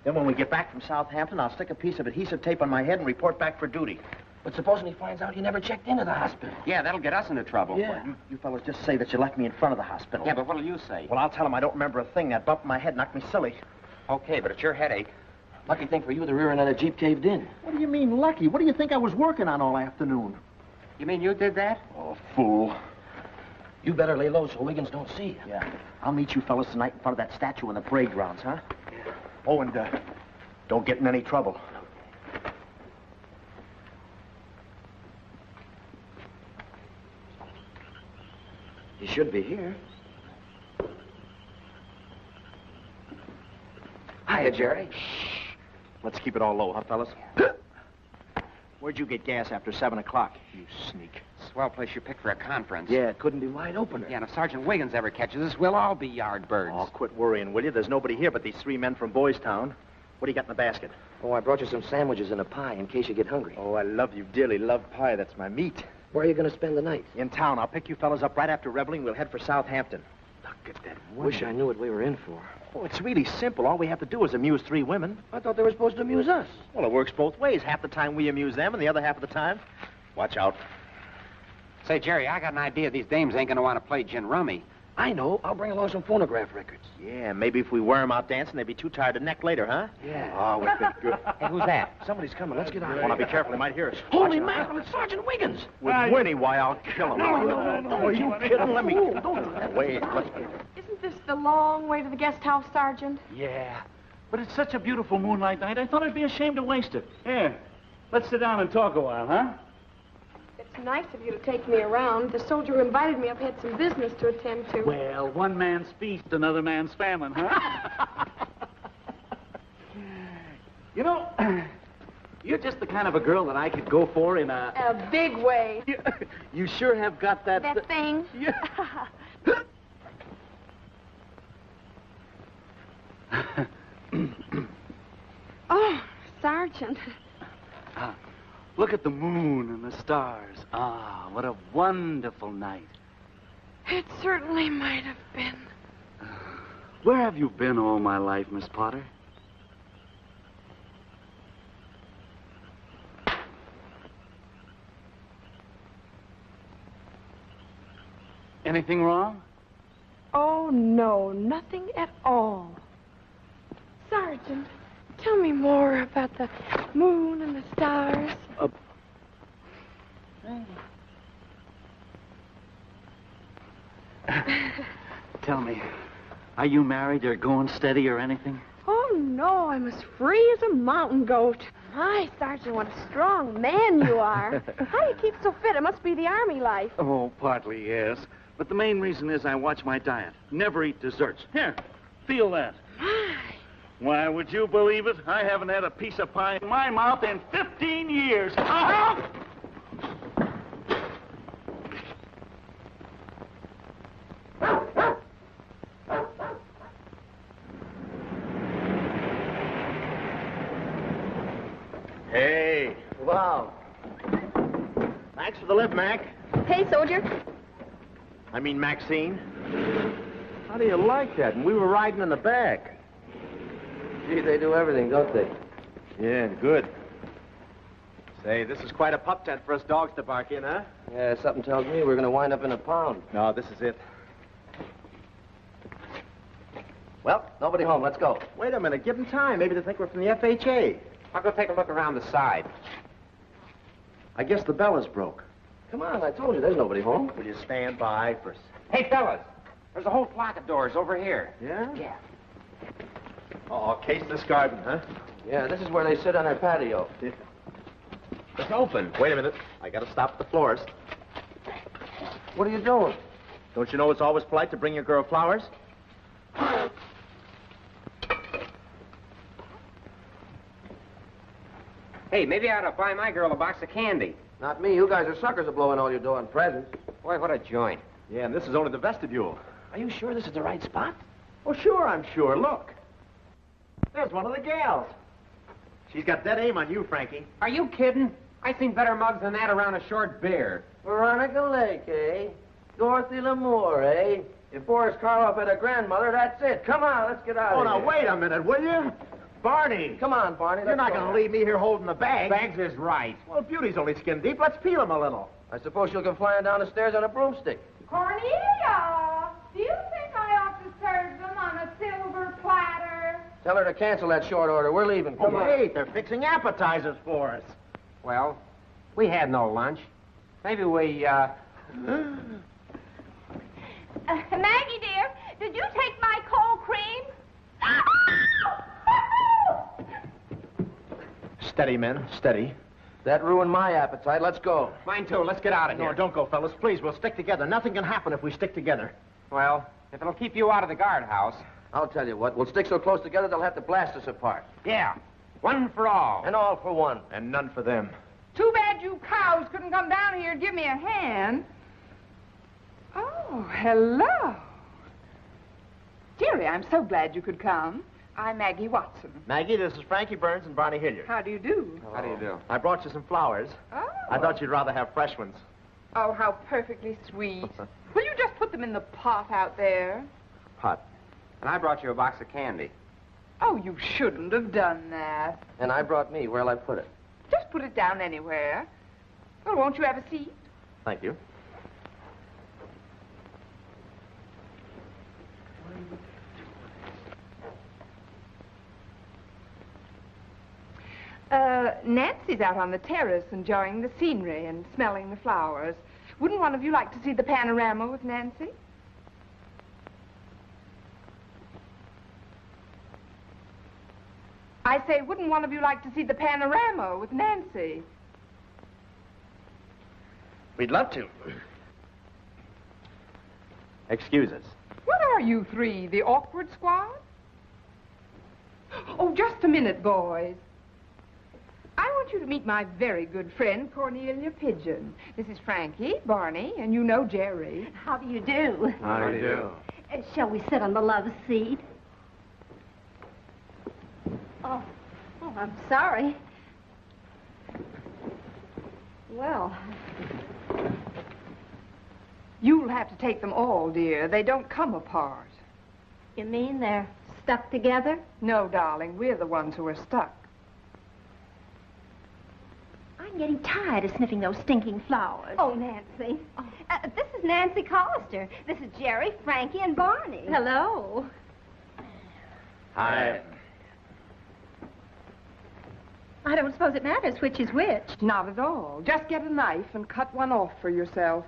S12: Then when we get back from Southampton, I'll stick a piece of adhesive tape on my head and report back for duty.
S14: But supposing he finds out you never checked into the hospital?
S11: Yeah, that'll get us into trouble.
S12: Yeah. Well, you fellas just say that you left me in front of the hospital.
S11: Yeah, but what'll you say?
S12: Well, I'll tell him I don't remember a thing. That bump in my head knocked me silly.
S11: Okay, but it's your headache.
S14: Lucky thing for you, the rear end of the Jeep caved in.
S12: What do you mean, lucky? What do you think I was working on all afternoon?
S11: You mean you did that?
S12: Oh, fool.
S14: You better lay low so Wiggins don't see you.
S12: Yeah. I'll meet you fellas tonight in front of that statue in the parade grounds, huh? Yeah. Oh, and don't get in any trouble.
S14: He should be here. Hiya, Jerry.
S12: Let's keep it all low, huh, fellas? Where'd you get gas after 7 o'clock, you sneak?
S11: Swell place you picked for a conference.
S12: Yeah, it couldn't be wide open.
S11: Yeah, and if Sergeant Wiggins ever catches us, we'll all be yard birds.
S12: Oh, quit worrying, will you? There's nobody here but these 3 men from Boys Town. What do you got in the basket?
S14: Oh, I brought you some sandwiches and a pie in case you get hungry.
S12: Oh, I love you dearly. Love pie. That's my meat.
S14: Where are you going to spend the night?
S12: In town. I'll pick you fellas up right after reveling. We'll head for Southampton. Look at that woman.
S14: Wish I knew what we were in for.
S12: Oh, it's really simple. All we have to do is amuse 3 women.
S14: I thought they were supposed to amuse us.
S12: Well, it works both ways. Half the time we amuse them, and the other half of the time, watch out.
S11: Say, Jerry, I got an idea these dames ain't gonna want to play gin rummy.
S14: I know. I'll bring along some phonograph records.
S12: Yeah, maybe if we wear them out dancing, they'd be too tired to neck later, huh?
S14: Yeah.
S12: Oh, we've been good.
S11: Hey, who's that?
S14: Somebody's coming. Let's get out.
S12: Oh, now be careful. He might hear us.
S14: Holy mackerel, it's Sergeant Wiggins.
S12: With Winnie, why, I'll kill him.
S5: No,
S12: are you kidding? Let me... Don't do that. Wait,
S5: Isn't this the long way to the guest house, Sergeant?
S9: Yeah. But it's such a beautiful moonlight night, I thought I'd be ashamed to waste it. Here, let's sit down and talk a while, huh?
S5: It's nice of you to take me around. The soldier who invited me up had some business to attend to.
S9: Well, one man's feast, another man's famine, huh? You know, you're just the kind of a girl that I could go for in a...
S5: A big way.
S9: You sure have got that...
S5: That thing.
S9: Yeah.
S5: Oh, Sergeant.
S9: Look at the moon and the stars. Ah, what a wonderful night.
S5: It certainly might have been.
S9: Where have you been all my life, Miss Potter? Anything wrong?
S5: Oh, no, nothing at all. Sergeant, tell me more about the moon and the stars.
S9: Tell me, are you married or going steady or anything?
S5: Oh, no, I'm as free as a mountain goat. My, Sergeant, what a strong man you are. How do you keep so fit? It must be the Army life.
S9: Oh, partly, yes. But the main reason is I watch my diet. Never eat desserts. Here, feel that.
S5: My.
S9: Why, would you believe it? I haven't had a piece of pie in my mouth in 15 years.
S12: Hey.
S14: Wow.
S12: Thanks for the lift, Mac.
S1: Hey, soldier.
S12: I mean, Maxine. How do you like that? And we were riding in the back.
S14: Gee, they do everything, don't they?
S12: Yeah, good. Say, this is quite a pup tent for us dogs to bark in, huh?
S14: Yeah, something tells me we're going to wind up in a pound.
S12: No, this is it.
S14: Well, nobody home. Let's go.
S12: Wait a minute. Give them time. Maybe they think we're from the FHA.
S11: I'll go take a look around the side.
S12: I guess the bell is broke.
S14: Come on, I told you there's nobody home.
S12: Will you stand by for...
S11: Hey, fellas, there's a whole flock of doors over here.
S12: Yeah?
S11: Yeah.
S12: Oh, case this garden, huh?
S14: Yeah, this is where they sit on their patio.
S12: It's open. Wait a minute. I gotta stop the floors.
S14: What are you doing?
S12: Don't you know it's always polite to bring your girl flowers?
S11: Hey, maybe I ought to buy my girl a box of candy.
S14: Not me. You guys are suckers at blowing all your dough on presents.
S11: Boy, what a joint.
S12: Yeah, and this is only the vestibule.
S14: Are you sure this is the right spot?
S12: Oh, sure, I'm sure. Look. There's one of the gals. She's got dead aim on you, Frankie.
S11: Are you kidding? I seen better mugs than that around a short beard.
S14: Veronica Lake, eh? Dorothy Lamour, eh? If Boris Karloff had a grandmother, that's it. Come on, let's get out of here.
S12: Oh, now, wait a minute, will you? Barney.
S14: Come on, Barney.
S12: You're not going to leave me here holding the bag.
S11: Bags is right.
S12: Well, Beauty's only skin deep. Let's peel him a little.
S14: I suppose she'll come flying down the stairs on a broomstick.
S1: Cornelia, do you think I ought to serve them on a silver platter?
S14: Tell her to cancel that short order. We're leaving. Come on.
S12: Wait, they're fixing appetizers for us.
S11: Well, we had no lunch. Maybe we,
S1: Maggie, dear, did you take my cold cream?
S12: Steady, men. Steady.
S14: That ruined my appetite. Let's go.
S11: Mine too. Let's get out of here.
S12: No, don't go, fellas. Please, we'll stick together. Nothing can happen if we stick together.
S11: Well, if it'll keep you out of the guardhouse.
S14: I'll tell you what. We'll stick so close together they'll have to blast us apart.
S11: Yeah. One for all.
S14: And all for one.
S12: And none for them.
S3: Too bad you cows couldn't come down here and give me a hand. Oh, hello. Dearie, I'm so glad you could come. I'm Maggie Watson.
S12: Maggie, this is Frankie Burns and Barney Hilliard.
S3: How do you do?
S11: How do you do?
S12: I brought you some flowers.
S3: Oh.
S12: I thought you'd rather have fresh ones.
S3: Oh, how perfectly sweet. Will you just put them in the pot out there?
S11: Pot. And I brought you a box of candy.
S3: Oh, you shouldn't have done that.
S14: And I brought me. Where'll I put it?
S3: Just put it down anywhere. Well, won't you have a seat?
S12: Thank you.
S3: Nancy's out on the terrace enjoying the scenery and smelling the flowers. Wouldn't one of you like to see the panorama with Nancy? I say, wouldn't one of you like to see the panorama with Nancy?
S12: We'd love to. Excuse us.
S3: What are you three, the awkward squad? Oh, just a minute, boys. I want you to meet my very good friend, Cornelia Figeson. This is Frankie, Barney, and you know Jerry.
S1: How do you do?
S12: How do you do?
S1: Shall we sit on the love seat? Oh, I'm sorry. Well...
S3: You'll have to take them all, dear. They don't come apart.
S1: You mean they're stuck together?
S3: No, darling. We're the ones who are stuck.
S1: I'm getting tired of sniffing those stinking flowers. Oh, Nancy. This is Nancy Collister. This is Jerry, Frankie, and Barney. Hello.
S12: Hi.
S1: I don't suppose it matters which is which.
S3: Not at all. Just get a knife and cut one off for yourself.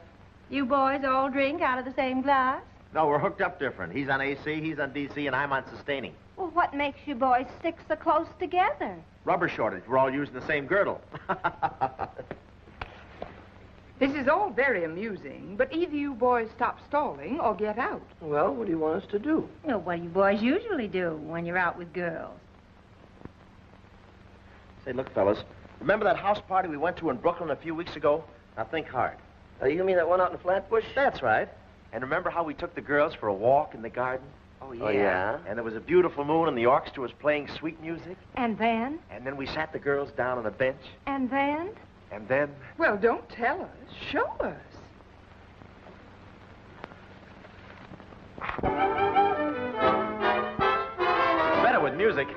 S1: You boys all drink out of the same glass?
S12: No, we're hooked up different. He's on AC, he's on DC, and I'm on sustaining.
S1: Well, what makes you boys stick so close together?
S12: Rubber shortage. We're all using the same girdle.
S3: This is all very amusing, but either you boys stop stalling or get out.
S14: Well, what do you want us to do?
S1: Well, what do you boys usually do when you're out with girls?
S12: Say, look, fellas, remember that house party we went to in Brooklyn a few weeks ago? Now, think hard.
S14: You mean that one out in Flatbush?
S12: That's right. And remember how we took the girls for a walk in the garden?
S14: Oh, yeah. Oh, yeah?
S12: And there was a beautiful moon and the orchestra was playing sweet music.
S1: And then?
S12: And then we sat the girls down on a bench.
S1: And then?
S12: And then?
S3: Well, don't tell us. Show us.
S12: Better with music.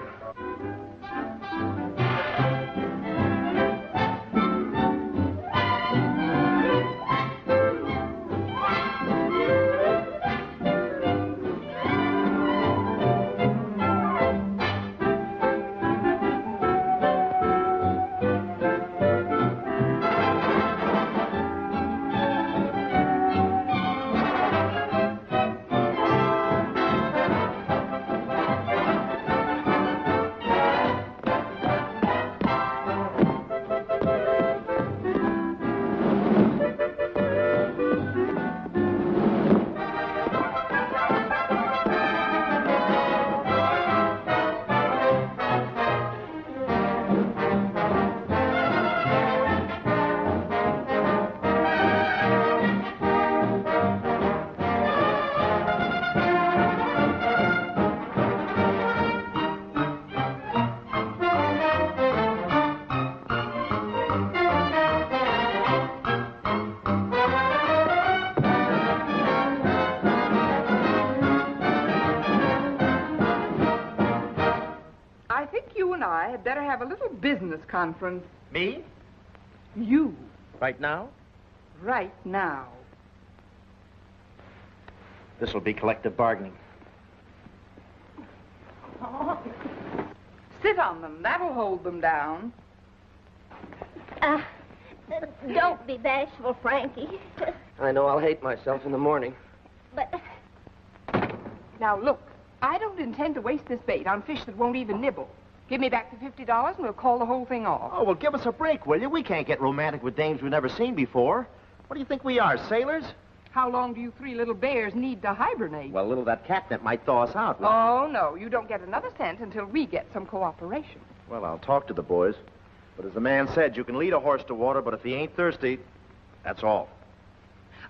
S3: I had better have a little business conference.
S12: Me?
S3: You.
S12: Right now?
S3: Right now.
S12: This'll be collective bargaining.
S3: Sit on them. That'll hold them down.
S1: Don't be bashful, Frankie.
S14: I know I'll hate myself in the morning.
S1: But...
S3: Now, look, I don't intend to waste this bait on fish that won't even nibble. Give me back the $50 and we'll call the whole thing off.
S12: Oh, well, give us a break, will you? We can't get romantic with dames we've never seen before. What do you think we are, sailors?
S3: How long do you three little bears need to hibernate?
S12: Well, that catnip might thaw us out.
S3: Oh, no, you don't get another cent until we get some cooperation.
S12: Well, I'll talk to the boys. But as the man said, you can lead a horse to water, but if he ain't thirsty, that's all.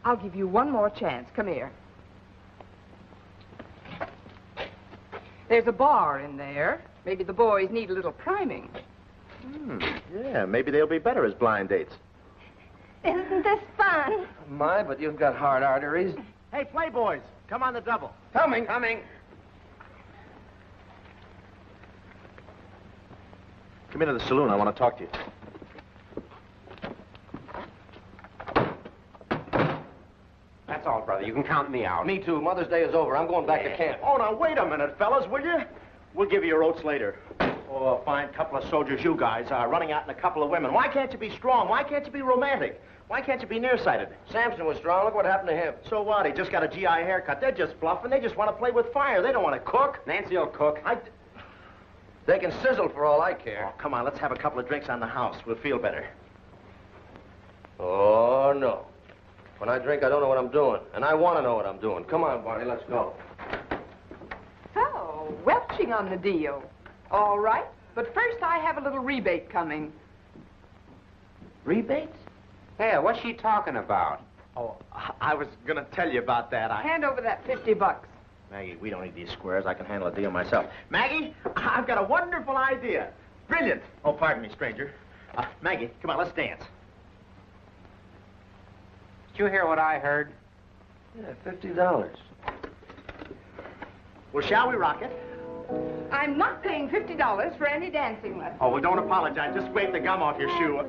S3: I'll give you one more chance. Come here. There's a bar in there. Maybe the boys need a little priming.
S12: Yeah, maybe they'll be better as blind dates.
S1: Isn't this fun?
S14: My, but you've got hard arteries.
S12: Hey, playboys, come on the double.
S14: Coming.
S12: Come into the saloon. I want to talk to you.
S11: That's all, brother. You can count me out.
S14: Me too. Mother's Day is over. I'm going back to camp.
S12: Oh, now, wait a minute, fellas, will you? We'll give you your oats later. Oh, a fine couple of soldiers you guys are running out in a couple of women. Why can't you be strong? Why can't you be romantic? Why can't you be nearsighted?
S14: Samson was strong. Look what happened to him.
S12: So what? He just got a GI haircut. They're just bluffing. They just want to play with fire. They don't want to cook.
S11: Nancy will cook.
S14: They can sizzle for all I care.
S12: Oh, come on, let's have a couple of drinks on the house. We'll feel better.
S14: Oh, no. When I drink, I don't know what I'm doing. And I want to know what I'm doing. Come on, Barney, let's go.
S3: So, welching on the deal. All right. But first I have a little rebate coming.
S11: Rebates? Yeah, what's she talking about?
S12: Oh, I was going to tell you about that.
S3: Hand over that $50.
S12: Maggie, we don't need these squares. I can handle a deal myself. Maggie, I've got a wonderful idea. Brilliant. Oh, pardon me, stranger. Maggie, come on, let's dance.
S11: Did you hear what I heard?
S14: Yeah, $50.
S12: Well, shall we rock it?
S3: I'm not paying $50 for any dancing lessons.
S12: Oh, well, don't apologize. Just scrape the gum off your shoe.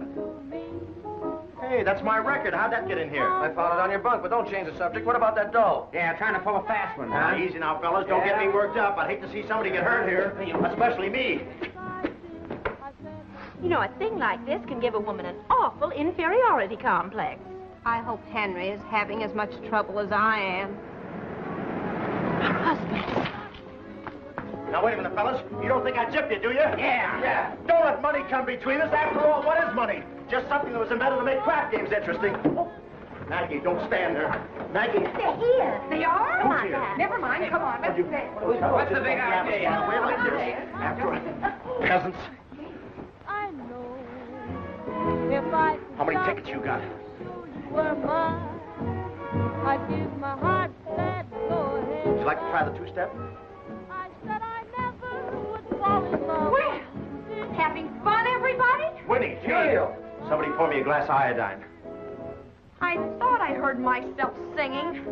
S12: Hey, that's my record. How'd that get in here?
S14: I found it on your bunk, but don't change the subject. What about that doll?
S11: Yeah, trying to pull a fast one, huh?
S12: Easy now, fellas. Don't get me worked up. I'd hate to see somebody get hurt here, especially me.
S13: You know, a thing like this can give a woman an awful inferiority complex.
S1: I hope Henry is having as much trouble as I am.
S13: Husband.
S12: Now, wait a minute, fellas. You don't think I gypped you, do you?
S11: Yeah.
S12: Don't let money come between us. After all, what is money? Just something that was invented to make craft games interesting. Oh. Maggie, don't stand there. Maggie.
S1: They're here.
S3: They are?
S12: Who's here?
S3: Never mind. Come on. Let's stay.
S11: What's the big idea?
S12: After all. Peasants.
S7: I know if I
S12: How many tickets you got?
S7: were mine, I'd give my heart that go ahead.
S12: Would you like to try the two-step?
S7: I said I never would fall in love.
S1: Well, having fun, everybody?
S12: Winnie, Jill. Somebody pour me a glass of iodine.
S3: I thought I heard myself singing.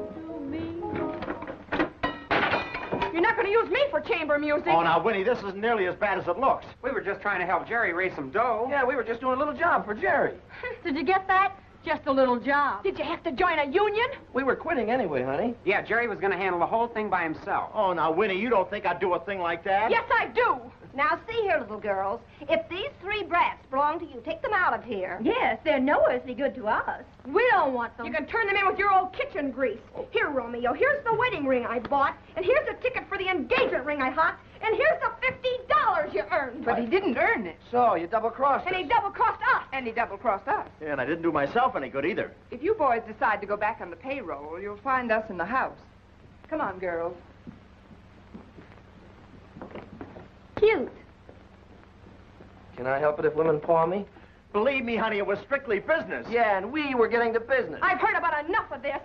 S3: You're not going to use me for chamber music.
S12: Oh, now, Winnie, this isn't nearly as bad as it looks.
S11: We were just trying to help Jerry raise some dough.
S14: Yeah, we were just doing a little job for Jerry.
S1: Did you get that? Just a little job.
S3: Did you have to join a union?
S14: We were quitting anyway, honey.
S11: Yeah, Jerry was going to handle the whole thing by himself.
S12: Oh, now, Winnie, you don't think I'd do a thing like that?
S3: Yes, I do.
S1: Now, see here, little girls. If these three brats belong to you, take them out of here. Yes, they're no earthly good to us. We don't want them.
S3: You can turn them in with your old kitchen grease. Here, Romeo, here's the wedding ring I bought, and here's a ticket for the engagement ring I hocked, and here's the $50 you earned. But he didn't earn it.
S14: So, you double-crossed
S3: And
S14: us.
S3: he double-crossed us. And he double-crossed us.
S12: Yeah, and I didn't do myself any good either.
S3: If you boys decide to go back on the payroll, you'll find us in the house. Come on, girls.
S1: Cute.
S14: Can I help it if women paw me?
S12: Believe me, honey, it was strictly business.
S14: Yeah, and we were getting to business.
S3: I've heard about enough of this.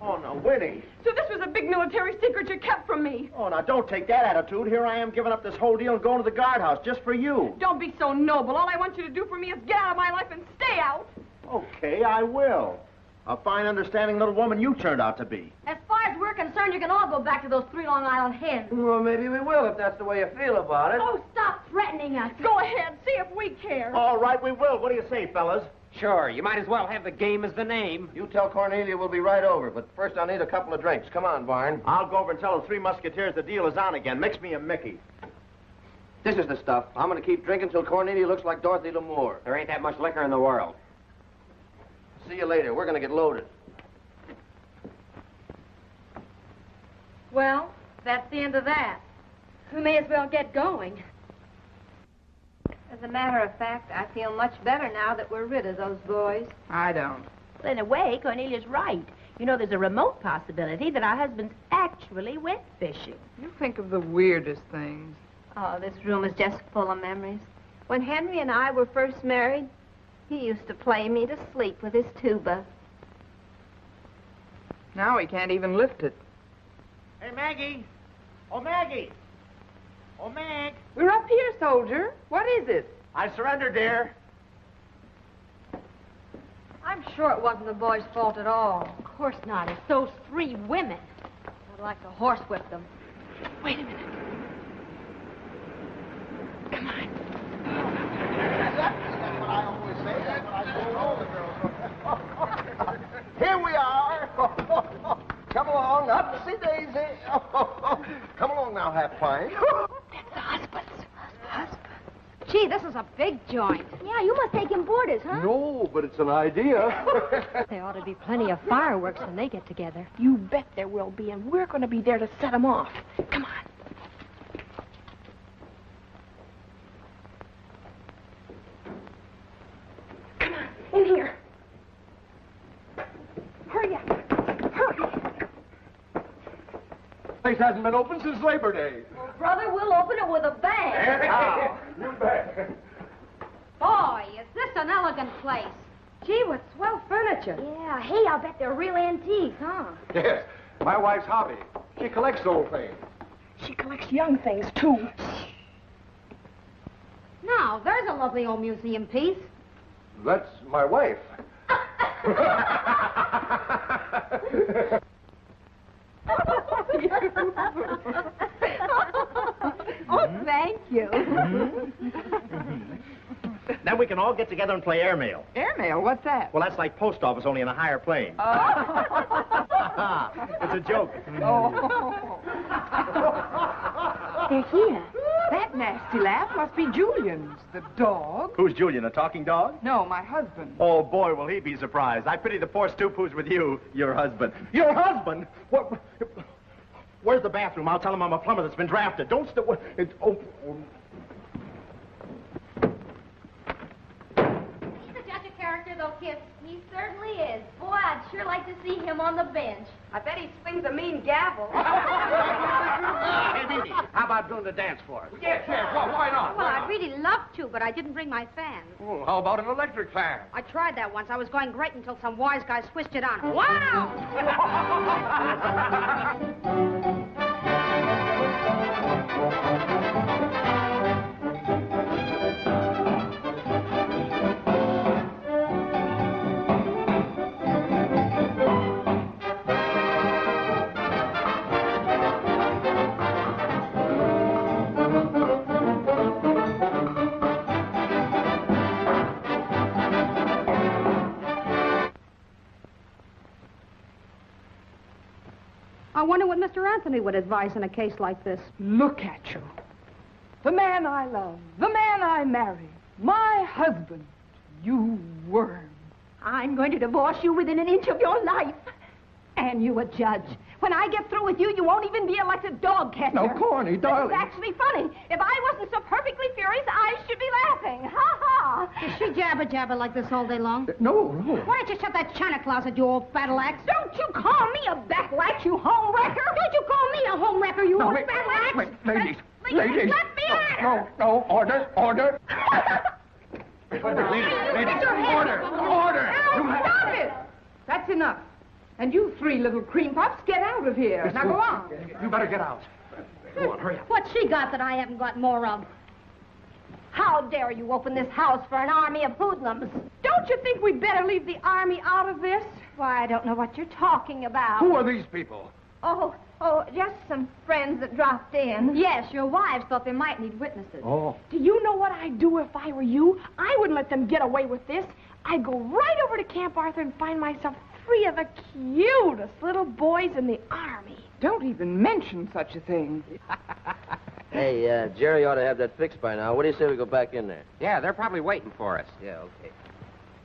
S12: Oh, no, Winnie.
S3: So this was a big military secret you kept from me.
S12: Oh, now, don't take that attitude. Here I am giving up this whole deal and going to the guardhouse just for you.
S3: Don't be so noble. All I want you to do for me is get out of my life and stay out.
S12: Okay, I will. A fine, understanding little woman you turned out to be.
S1: As far as we're concerned, you can all go back to those 3 Long Island hens.
S14: Well, maybe we will if that's the way you feel about it.
S1: Oh, stop threatening us.
S3: Go ahead. See if we care.
S12: All right, we will. What do you say, fellas?
S11: Sure, you might as well have the game as the name.
S14: You tell Cornelia we'll be right over, but first I'll need a couple of drinks. Come on, Barn.
S12: I'll go over and tell the Three Musketeers the deal is on again. Mix me a Mickey.
S14: This is the stuff. I'm going to keep drinking till Cornelia looks like Dorothy L'Amour.
S11: There ain't that much liquor in the world.
S14: See you later. We're going to get loaded.
S1: Well, that's the end of that. We may as well get going. As a matter of fact, I feel much better now that we're rid of those boys.
S3: I don't.
S13: Well, in a way, Cornelia's right. You know, there's a remote possibility that our husband's actually went fishing.
S3: You think of the weirdest things.
S1: Oh, this room is just full of memories. When Henry and I were first married, he used to play me to sleep with his tuba.
S15: Now he can't even lift it.
S12: Hey, Maggie. Oh, Maggie. Oh, Mag.
S15: We're up here, soldier. What is it?
S12: I surrender, dear.
S1: I'm sure it wasn't the boy's fault at all. Of course not. It's those 3 women. I'd like to horsewhip them.
S15: Wait a minute. Come on.
S8: That's what I always say. That's what I told all the girls. Here we are. Come along, upsy daisy. Come along now, half pint.
S1: That's the husband's. Gee, this is a big joint. Yeah, you must take in boarders, huh?
S8: No, but it's an idea.
S1: There ought to be plenty of fireworks when they get together.
S5: You bet there will be, and we're going to be there to set them off. Come on. Come on, in here. Hurry up. Hurry.
S8: Place hasn't been open since Labor Day.
S1: Well, brother, we'll open it with a bang.
S8: How? You bet.
S1: Boy, is this an elegant place.
S5: Gee, what swell furniture.
S1: Yeah, hey, I'll bet they're real antiques, huh?
S8: Yes, my wife's hobby. She collects old things.
S5: She collects young things, too.
S1: Now, there's a lovely old museum piece.
S8: That's my wife.
S1: Oh, thank you.
S12: Then we can all get together and play airmail.
S15: Airmail? What's that?
S12: Well, that's like post office, only in a higher plane. It's a joke.
S15: Oh.
S1: They're here.
S15: That nasty laugh must be Julian's, the dog.
S12: Who's Julian, a talking dog?
S15: No, my husband.
S12: Oh, boy, will he be surprised. I pity the poor stoop who's with you, your husband. Your husband? What? Where's the bathroom? I'll tell him I'm a plumber that's been drafted. Don't st... He's
S1: a judge of character, though, Kip. He certainly is. Boy, I'd sure like to see him on the bench.
S5: I bet he swings a mean gavel.
S12: Hey, Mimi, how about doing the dance for us?
S8: Yes, why not?
S1: Well, I'd really love to, but I didn't bring my fan.
S8: Oh, how about an electric fan?
S1: I tried that once. I was going great until some wise guy switched it on. Wow!
S2: I wonder what Mr. Anthony would advise in a case like this.
S15: Look at you. The man I love, the man I marry, my husband, you worm.
S2: I'm going to divorce you within an inch of your life. And you a judge. When I get through with you, you won't even be elected dog catcher.
S8: No, Corny, darling.
S2: It's actually funny. If I wasn't so perfectly furious, I should be laughing. Ha ha.
S1: Does she jabber like this all day long?
S8: No.
S1: Why don't you shut that china closet, you old battle axe?
S2: Don't you call me a battle axe, you home wrecker.
S1: Don't you call me a home wrecker, you old
S8: wait,
S1: battle axe?
S8: wait, ladies.
S2: Let me out.
S8: No, order. Ladies, order.
S15: Stop it! That's enough. And you 3 little cream puffs, get out of here. Now go on.
S8: You better get out. Go on, hurry up.
S1: What's she got that I haven't got more of?
S2: How dare you open this house for an army of hoodlums? Don't you think we'd better leave the army out of this? Why, I don't know what you're talking about.
S8: Who are these people?
S2: Oh, just some friends that dropped in.
S1: Yes, your wives thought they might need witnesses.
S8: Oh.
S5: Do you know what I'd do if I were you? I wouldn't let them get away with this. I'd go right over to Camp Arthur and find myself 3 of the cutest little boys in the army.
S15: Don't even mention such a thing.
S14: Hey, Jerry ought to have that fixed by now. What do you say we go back in there?
S11: Yeah, they're probably waiting for us.
S14: Yeah, okay.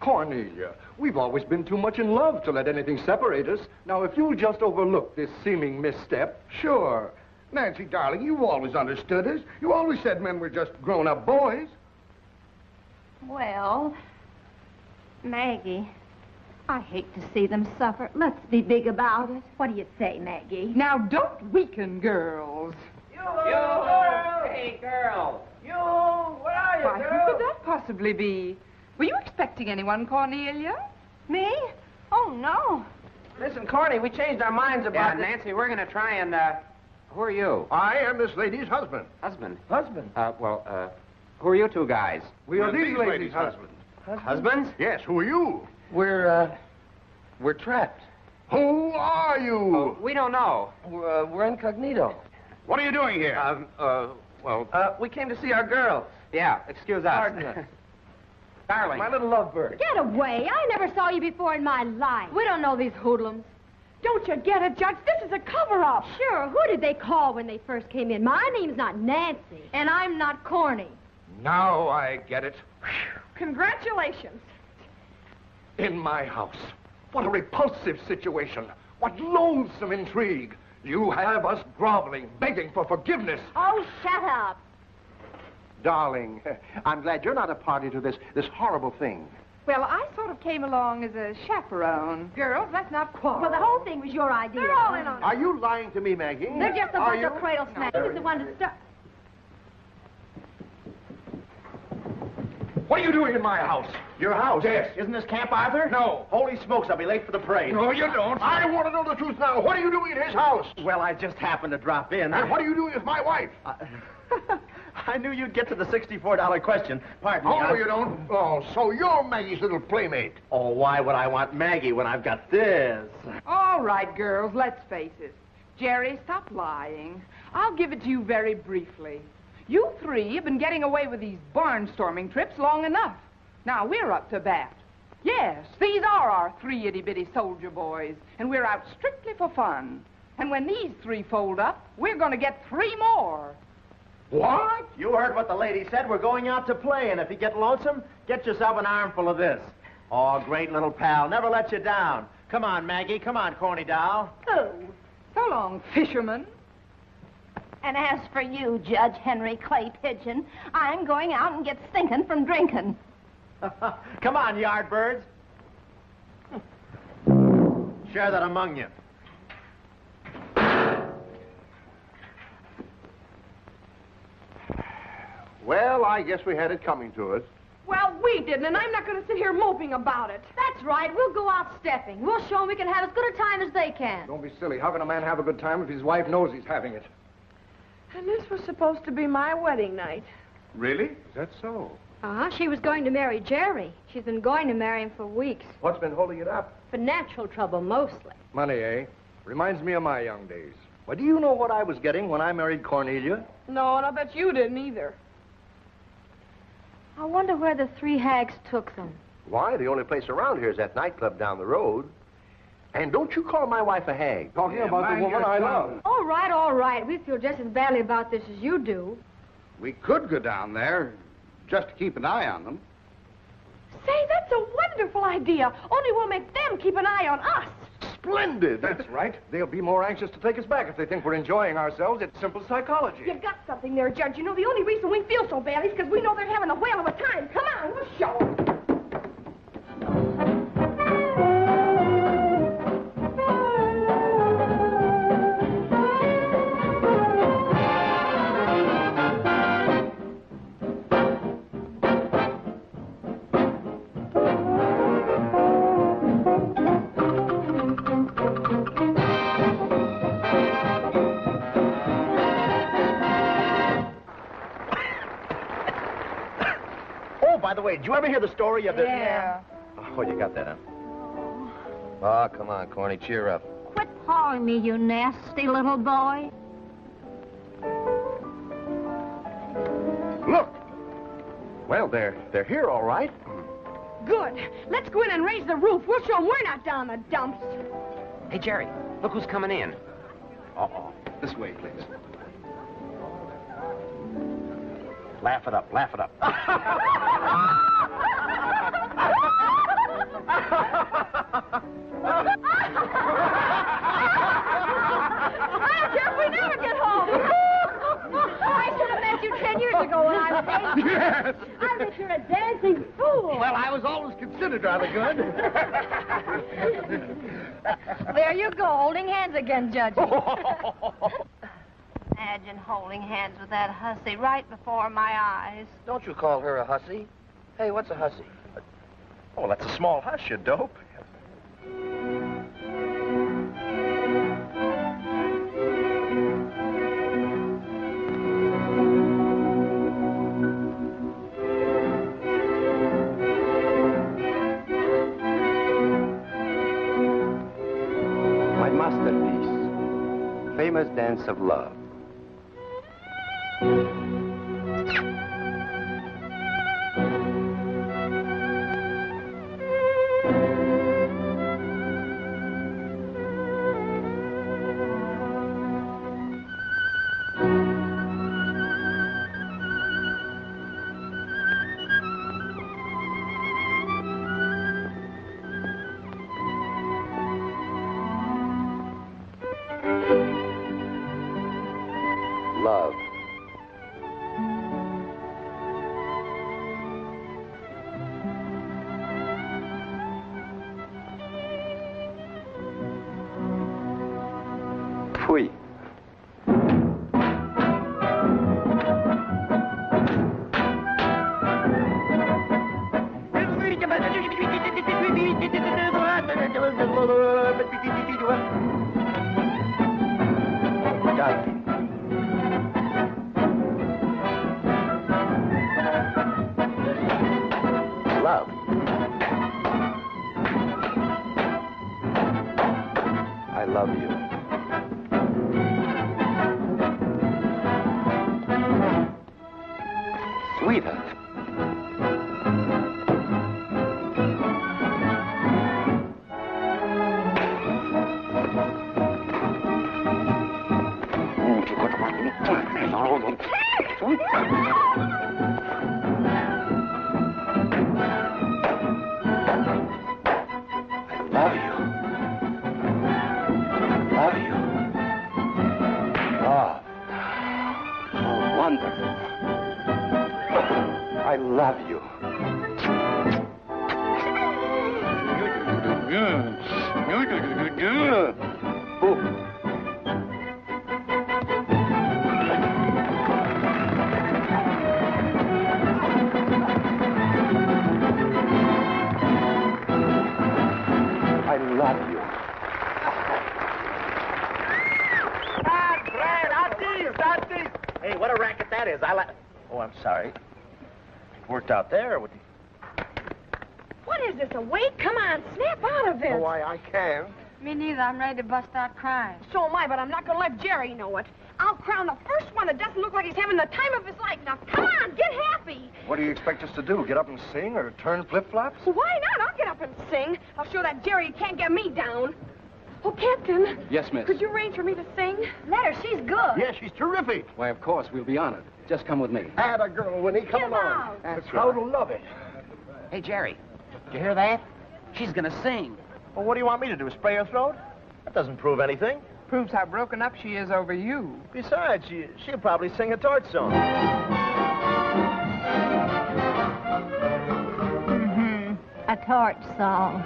S8: Cornelia, we've always been too much in love to let anything separate us. Now, if you'll just overlook this seeming misstep, sure. Nancy, darling, you've always understood us. You always said men were just grown-up boys.
S2: Well, Maggie, I hate to see them suffer. Let's be big about it. What do you say, Maggie?
S15: Now, don't weaken, girls.
S14: Yo-ho!
S11: Hey, girl. You, where are you,
S15: Why,
S11: girl?
S15: who could that possibly be? Were you expecting anyone, Cornelia?
S2: Me? Oh, no.
S11: Listen, Corny, we changed our minds about
S14: Yeah, Nancy, we're going to try and, who are you?
S8: I am this lady's husband.
S11: Husband.
S8: Husband?
S11: Who are you two guys?
S8: We are these ladies' husbands.
S11: Husbands?
S8: Yes, who are you?
S14: We're trapped.
S8: Who are you?
S14: We don't know. We're incognito.
S8: What are you doing here?
S14: We came to see our girl.
S11: Yeah, excuse us.
S14: Pardon us.
S11: Darling.
S14: My little lovebird.
S2: Get away. I never saw you before in my life.
S1: We don't know these hoodlums.
S2: Don't you get it, Judge? This is a cover-up.
S1: Sure, who did they call when they first came in? My name's not Nancy. And I'm not Corny.
S8: Now I get it.
S2: Congratulations.
S8: In my house. What a repulsive situation. What loathsome intrigue. You have us groveling, begging for forgiveness.
S1: Oh, shut up.
S12: Darling, I'm glad you're not a party to this horrible thing.
S15: Well, I sort of came along as a chaperone. Girls, let's not quarrel.
S1: Well, the whole thing was your idea.
S2: They're all in on it.
S12: Are you lying to me, Maggie?
S1: They're just a
S12: Are
S1: bunch
S12: you?
S1: of cradle snappers. He was the one to start.
S8: What are you doing in my house?
S12: Your house?
S8: Yes.
S12: Isn't this Camp Arthur?
S8: No.
S12: Holy smokes, I'll be late for the parade.
S8: No, you don't. I want to know the truth now. What are you doing in his house?
S12: Well, I just happened to drop in.
S8: And what are you doing with my wife?
S12: I knew you'd get to the $64 question. Pardon me.
S8: Oh, no, you don't. Oh, so you're Maggie's little playmate.
S12: Oh, why would I want Maggie when I've got this?
S15: All right, girls, let's face it. Jerry, stop lying. I'll give it to you very briefly. You three have been getting away with these barnstorming trips long enough. Now, we're up to bat. Yes, these are our 3 itty-bitty soldier boys, and we're out strictly for fun. And when these 3 fold up, we're going to get 3 more.
S12: What? You heard what the lady said. We're going out to play, and if you get lonesome, get yourself an armful of this. Oh, great little pal. Never let you down. Come on, Maggie. Come on, corny doll.
S1: Oh.
S15: So long, fisherman.
S1: And as for you, Judge Henry Clay Pigeon, I'm going out and get stinking from drinking.
S12: Come on, yard birds. Share that among you.
S8: Well, I guess we had it coming to us.
S2: Well, we didn't, and I'm not going to sit here moping about it.
S1: That's right. We'll go out stepping. We'll show them we can have as good a time as they can.
S8: Don't be silly. How can a man have a good time if his wife knows he's having it?
S5: And this was supposed to be my wedding night.
S8: Really? Is that so?
S1: She was going to marry Jerry. She's been going to marry him for weeks.
S8: What's been holding it up?
S1: Financial trouble, mostly.
S8: Money, eh? Reminds me of my young days. Well, do you know what I was getting when I married Cornelia?
S5: No, and I bet you didn't either.
S1: I wonder where the 3 hags took them.
S12: Why? The only place around here is that nightclub down the road. And don't you call my wife a hag.
S8: Talking about the woman I love.
S1: All right, all right. We feel just as badly about this as you do.
S9: We could go down there just to keep an eye on them.
S2: Say, that's a wonderful idea. Only we'll make them keep an eye on us.
S8: Splendid. That's right. They'll be more anxious to take us back if they think we're enjoying ourselves. It's simple psychology.
S2: You've got something there, Judge. You know, the only reason we feel so bad is because we know they're having a whale of a time. Come on, we'll show them.
S12: By the way, did you ever hear the story of the...
S15: Yeah.
S12: Oh, you got that, huh?
S14: Oh, come on, Corny, cheer up.
S1: Quit pawing me, you nasty little boy.
S8: Look. Well, they're here, all right.
S2: Good. Let's go in and raise the roof. We'll show them we're not down the dumps.
S11: Hey, Jerry, look who's coming in.
S8: Uh-oh. This way, please.
S12: Laugh it up, laugh it up.
S2: I don't care if we never get home.
S1: I should have met you 10 years ago when I was 8.
S8: Yes.
S1: I bet you're a dancing fool.
S8: Well, I was always considered rather good.
S1: There you go, holding hands again, Judge.
S2: Imagine holding hands with that hussy right before my eyes.
S14: Don't you call her a hussy? Hey, what's a hussy?
S12: Oh, that's a small hush, you dope.
S11: My masterpiece, Famous Dance of Love. Love. Pfui. Love. I love you. Sweetheart. I love you. I love you.
S12: Hey, what a racket that is. Oh, I'm sorry. It worked out there with the...
S3: What is this, a wait? Come on, snap out of it.
S8: Oh, I can't.
S1: Me neither. I'm ready to bust out crying.
S3: So am I, but I'm not going to let Jerry know it. I'll crown the first one that doesn't look like he's having the time of his life. Now, come on, get happy.
S8: What do you expect us to do? Get up and sing or turn flip-flops?
S3: Well, why not? I'll get up and sing. I'll show that Jerry can't get me down. Oh, Captain.
S16: Yes, miss.
S3: Could you arrange for me to sing? Let her. She's good.
S8: Yeah, she's terrific.
S16: Why, of course, we'll be honored. Just come with me.
S8: Atta girl, Winnie. Come
S3: Give
S8: along.
S3: out.
S8: The crowd will love it.
S17: Hey, Jerry, did you hear that? She's gonna sing.
S12: Well, what do you want me to do, spray her throat? That doesn't prove anything.
S15: Proves how broken up she is over you.
S12: Besides, she'll probably sing a torch song.
S1: Mm-hmm. A torch song.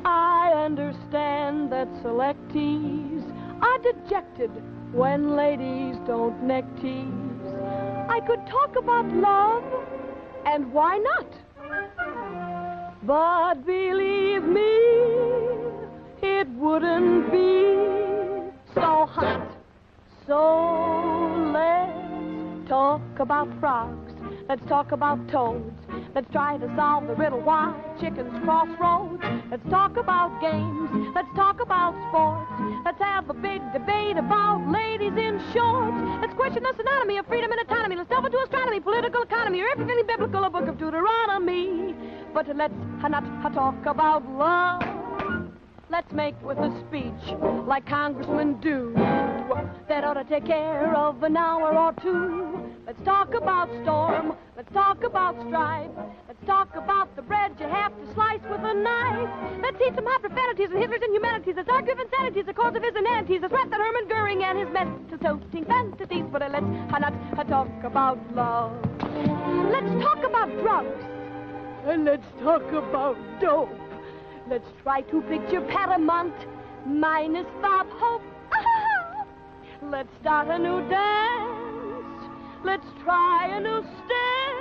S7: I understand that selectees are dejected when ladies don't neck tease. I could talk about love, and why not? But believe me, it wouldn't be so hot. So let's talk about frogs. Let's talk about toads. Let's try to solve the riddle why chickens cross roads. Let's talk about games. Let's talk about sports. Let's have a big debate about ladies in shorts. Let's question the synonymy of freedom and autonomy. Let's delve into astronomy, political economy, or everything biblical, a book of Deuteronomy. But let's not talk about love. Let's make with a speech like congressmen do. That ought to take care of an hour or two. Let's talk about storm. Let's talk about strife. Let's talk about the bread you have to slice with a knife. Let's eat some hot profanities and Hitler's inhumanities. Let's argue of insanities, the cause of his inanities. Let's rap that Herman Goering and his mental-toting fantasies. But let's not talk about love. Let's talk about drugs. And let's talk about dope. Let's try to picture Paramount Minus Bob Hope. Let's start a new dance. Let's try a new step.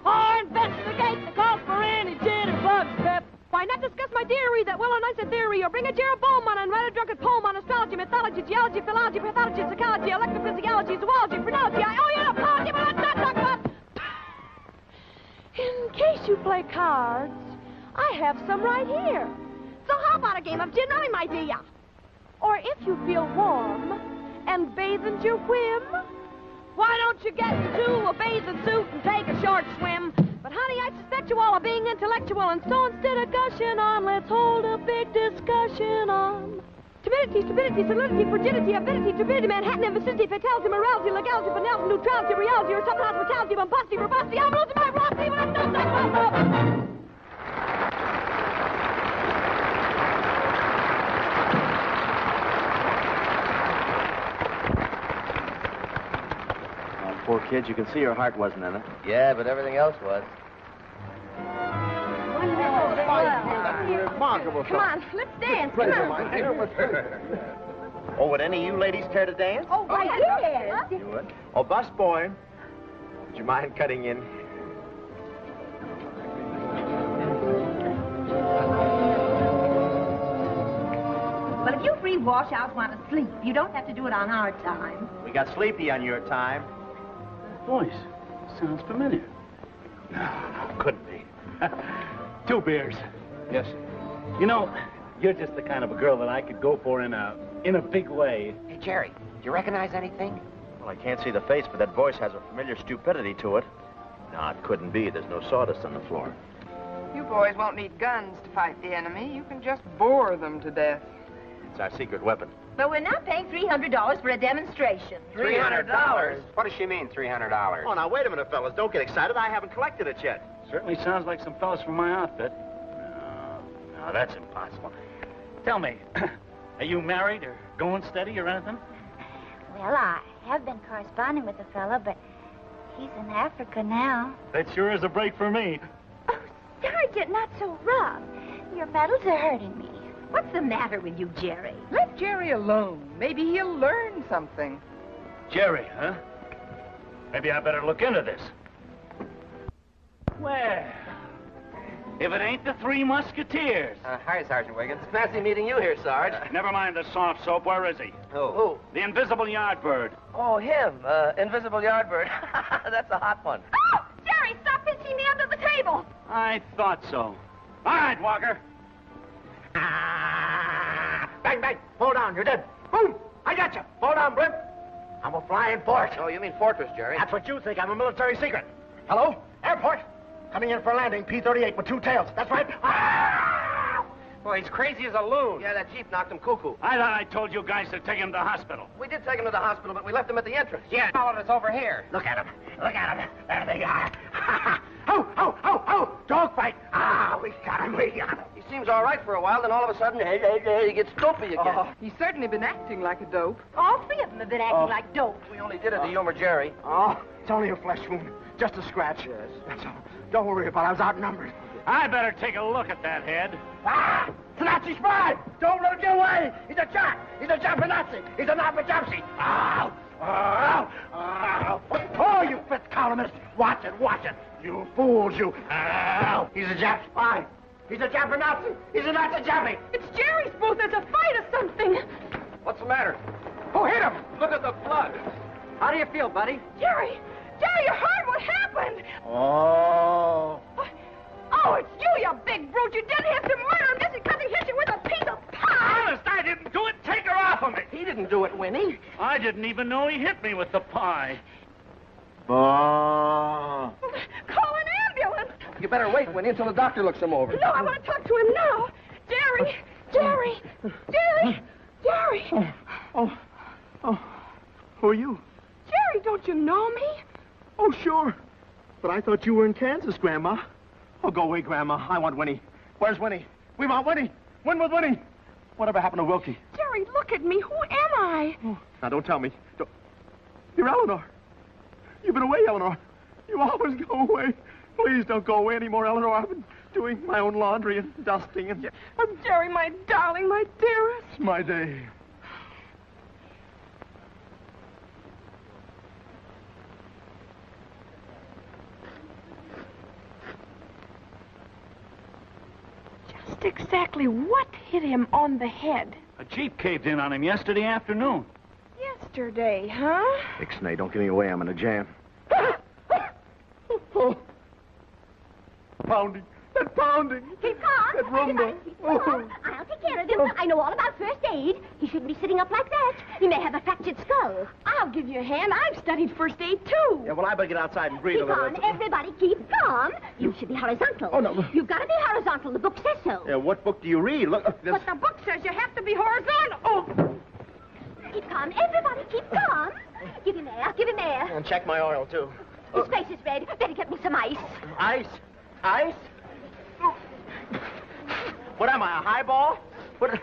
S7: Or investigate the cause for any jitterbug step. Why not discuss my theory that will and I said theory, or bring a Jeroboam and write a drunken poem on astrology, mythology, geology, philology, pathology, psychology, electrophysiology, zoology, phrenology. I owe you an apology, but let's not talk about... In case you play cards, I have some right here. So how about a game of gin rummy, my dear? Or if you feel warm and bathing's your whim, why don't you get into a bathing suit and take a short swim? But honey, I suspect you all of being intellectual, and so instead of gushing on, let's hold a big discussion on timidity, stupidity, solidity, frigidity, avidity, turbidity, Manhattan, and vicinity, fatality, morality, legality, finality, neutrality, reality, or some hospitality, bombosity, robustity. I'm losing my velocity when I'm not talking about...
S12: Poor kid, you can see her heart wasn't in it.
S14: Yeah, but everything else was.
S12: Remarkable.
S3: Come on, let's dance. Come on.
S12: Oh, would any of you ladies care to dance?
S3: Oh, why, yes.
S12: You would? Oh, busboy, would you mind cutting in?
S1: Well, if you free washouts want to sleep, you don't have to do it on our time.
S12: We got sleepy on your time.
S9: Voice sounds familiar. No, couldn't be. 2 beers.
S12: Yes.
S9: You know, you're just the kind of a girl that I could go for in a big way.
S17: Hey, Jerry, do you recognize anything?
S12: Well, I can't see the face, but that voice has a familiar stupidity to it. No, it couldn't be. There's no sawdust on the floor.
S15: You boys won't need guns to fight the enemy. You can just bore them to death.
S12: It's our secret weapon.
S1: But we're not paying $300 for a demonstration.
S11: $300? What does she mean, $300?
S12: Oh, now, wait a minute, fellas. Don't get excited. I haven't collected it yet.
S9: Certainly sounds like some fellas from my outfit. No, that's impossible. Tell me, are you married or going steady or anything?
S18: Well, I have been corresponding with a fella, but he's in Africa now.
S9: That sure is a break for me.
S18: Oh, Sergeant, not so rough. Your medals are hurting me.
S1: What's the matter with you, Jerry?
S15: Let Jerry alone. Maybe he'll learn something.
S9: Jerry, huh? Maybe I better look into this. Well, if it ain't the 3 Musketeers.
S14: Hi, Sergeant Wiggins. Fancy meeting you here, Sarge.
S9: Never mind the soft soap. Where is he?
S14: Who?
S9: The invisible yardbird.
S14: Oh, him. Invisible Yardbird. That's a hot one.
S3: Oh, Jerry, stop pinching me under the table.
S9: I thought so. All right, Walker.
S12: Bang, bang. Hold on. You're dead. Boom. I got you. Hold on, Blimp. I'm a flying fort.
S14: Oh, you mean fortress, Jerry.
S12: That's what you think. I'm a military secret. Hello? Airport. Coming in for landing. P-38 with 2 tails. That's right.
S11: Boy, he's crazy as a loon.
S14: Yeah, that Jeep knocked him cuckoo.
S9: I thought I told you guys to take him to hospital.
S14: We did take him to the hospital, but we left him at the entrance.
S11: Yeah, followed us over here.
S12: Look at him. Look at him. There they are. Ho, ho, ho, ho. Dog fight. Ah, we got him. We got him.
S14: He seems all right for a while, then all of a sudden, he gets dopey again.
S15: Oh, he's certainly been acting like a dope.
S1: All 3 of them have been acting like dope.
S14: We only did it to humor Jerry.
S12: Oh, it's only a flesh wound. Just a scratch. Yes. That's all. Don't worry about it. I was outnumbered.
S9: I better take a look at that head.
S12: Ah! It's a Nazi spy! Don't let him get away! He's a Jap! He's a Jap Nazi! He's a Nazi Japsy! Ow! Ow! Ow! Oh, you fifth columnist! Watch it, watch it! You fools, you! Ow! He's a Jap spy! He's a Jap Nazi! He's a Nazi Jappy!
S3: It's Jerry's booth. There's a fight or something.
S14: What's the matter?
S12: Who hit him?
S14: Look at the blood.
S17: How do you feel, buddy?
S3: Jerry, you heard what happened.
S12: Oh.
S3: Oh, it's you, you big brute. You did him to murder him just because he hit you with a piece of pie.
S9: Honest, I didn't do it. Take her off of me.
S14: He didn't do it, Winnie.
S9: I didn't even know he hit me with the pie.
S12: Oh.
S3: Call an ambulance.
S14: You better wait, Winnie, until the doctor looks him over.
S3: No, I want to talk to him now. Jerry.
S12: Oh. Who are you?
S3: Jerry, don't you know me?
S12: Oh, sure. But I thought you were in Kansas, Grandma. Oh, go away, Grandma. I want Winnie. Where's Winnie? We want Winnie. Win with Winnie. Whatever happened to Wilkie?
S3: Jerry, look at me. Who am I?
S12: Oh, now, don't tell me. You're Eleanor. You've been away, Eleanor. You always go away. Please don't go away anymore, Eleanor. I've been
S4: doing my own laundry and dusting and...
S5: Oh, Jerry, my darling, my dearest.
S4: It's my day.
S5: Just exactly what hit him on the head?
S9: A Jeep caved in on him yesterday afternoon.
S5: Yesterday, huh?
S4: Ixnay, don't give me away. I'm in a jam. Pounding. That pounding.
S2: Keep calm.
S4: That rumba.
S2: Keep calm. I'll take care of him. I know all about first aid. He shouldn't be sitting up like that. He may have a fractured skull.
S5: I'll give you a hand. I've studied first aid, too.
S4: Yeah, well, I better get outside and breathe
S2: Keep
S4: a little.
S2: on. Everybody keep calm. You should be horizontal.
S4: Oh, no.
S2: You've got to be horizontal. The book says so.
S4: Yeah, what book do you read? Look, this...
S5: But the book says you have to be horizontal. Oh.
S2: Keep calm. Everybody keep calm. Give him air. Give him air.
S4: And check my oil, too.
S2: His face is red. Better get me some ice.
S4: Ice? Ice? What am I, a highball? What
S2: are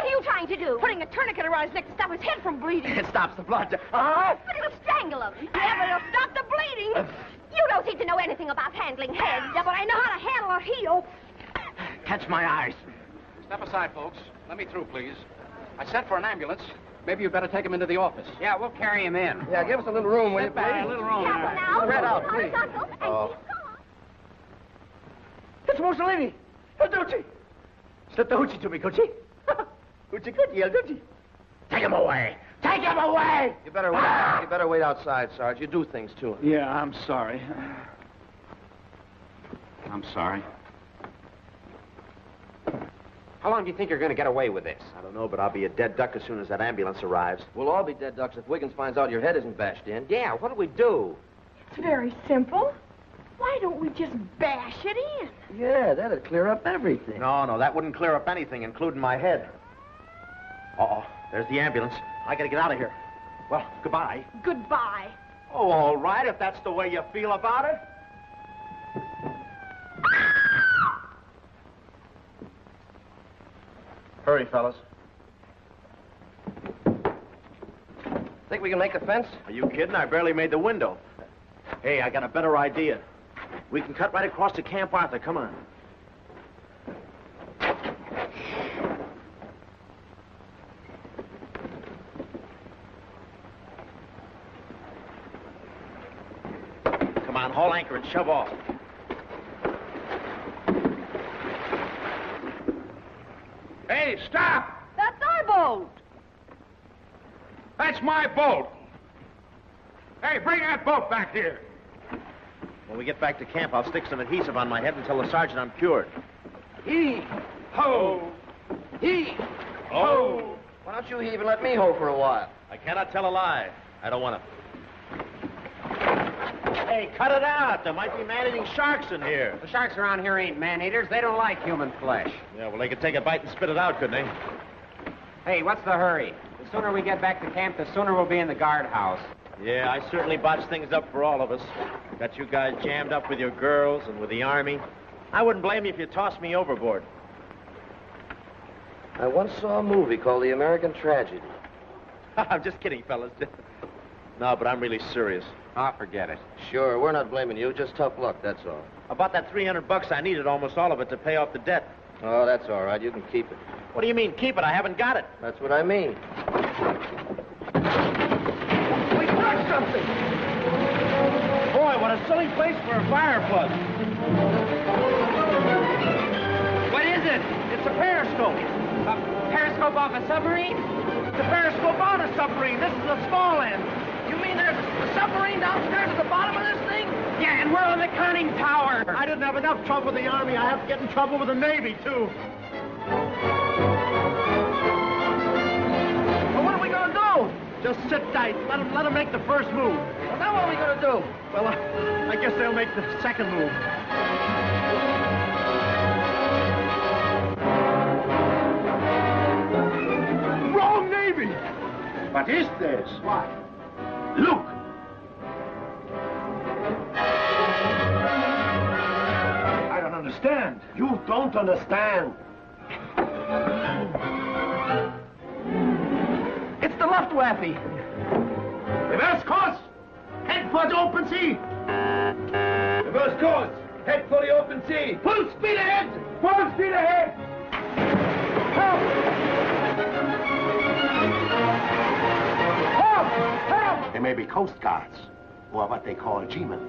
S2: you trying to do?
S5: Putting a tourniquet around his neck to stop his head from bleeding.
S4: It stops the blood.
S2: But it'll strangle him.
S5: Yeah, but it'll stop the bleeding.
S2: You don't seem to know anything about handling heads.
S5: Yeah, but I know how to handle a heel.
S4: Catch my eyes.
S16: Step aside, folks. Let me through, please. I sent for an ambulance. Maybe you'd better take him into the office.
S11: Yeah, we'll carry him in.
S8: Yeah, give us a little room, will you,
S9: Step back,
S8: please?
S9: a little room.
S2: Careful now.
S8: Spread out, please.
S2: Horizontal and
S8: Oh.
S2: keep calm.
S12: It's Mussolini. Ducci. Slip the hoochie to me, Gucci. Hoochie good, yell Ducci.
S8: Take him away. Take him away! You better wait outside, Sarge. You do things to him.
S9: Yeah, I'm sorry. I'm sorry.
S11: How long do you think you're going to get away with this?
S14: I don't know, but I'll be a dead duck as soon as that ambulance arrives.
S8: We'll all be dead ducks if Wiggins finds out your head isn't bashed in.
S11: Yeah, what do we do?
S5: It's very simple. Why don't we just bash it in?
S14: Yeah, that'd clear up everything. No, that wouldn't clear up anything, including my head. Uh-oh, there's the ambulance. I gotta get out of here. Well, goodbye.
S5: Goodbye.
S14: Oh, all right, if that's the way you feel about it.
S8: Hurry, fellas. Think we can make the fence?
S14: Are you kidding? I barely made the window. Hey, I got a better idea. We can cut right across to Camp Arthur. Come on. Come on, haul anchor and shove off.
S9: Hey, stop!
S5: That's our boat.
S9: That's my boat. Hey, bring that boat back here.
S14: When we get back to camp, I'll stick some adhesive on my head and tell the sergeant I'm cured.
S8: Ho! Ho! Why don't you heave and let me hoe for a while?
S14: I cannot tell a lie. I don't want to. Hey, cut it out. There might be man-eating sharks in here.
S11: The sharks around here ain't man-eaters. They don't like human flesh.
S14: Yeah, well, they could take a bite and spit it out, couldn't they?
S11: Hey, what's the hurry? The sooner we get back to camp, the sooner we'll be in the guardhouse.
S14: Yeah, I certainly botched things up for all of us. Got you guys jammed up with your girls and with the Army. I wouldn't blame you if you tossed me overboard.
S8: I once saw a movie called The American Tragedy.
S14: I'm just kidding, fellas. No, but I'm really serious.
S11: Ah, forget it.
S8: Sure, we're not blaming you. Just tough luck, that's all.
S14: About that $300 I needed almost all of it to pay off the debt.
S8: Oh, that's all right. You can keep it.
S14: What do you mean, keep it? I haven't got it.
S8: That's what I mean.
S12: We struck something.
S14: Boy, what a silly place for a fire plug.
S11: What is it?
S14: It's a periscope.
S11: A periscope off a submarine?
S14: It's a periscope on a submarine. This is the small end.
S12: You mean there's a submarine downstairs at the bottom of this thing?
S11: Yeah, and we're on the conning tower.
S14: I didn't have enough trouble with the Army. I have to get in trouble with the Navy, too.
S12: Well, what are we going to do?
S14: Just sit tight. Let them make the first move.
S12: Well, now what are we going to do?
S14: Well, I guess they'll make the second move.
S12: Wrong Navy!
S8: What is this?
S12: What?
S8: Look!
S12: I don't understand.
S8: You don't understand.
S12: It's the Luftwaffe.
S8: Reverse course! Head for the open sea!
S12: Reverse course. Head for the open sea. Full speed ahead. Full speed ahead. Help! Help! Help!
S19: They may be coast guards, or what they call G-men.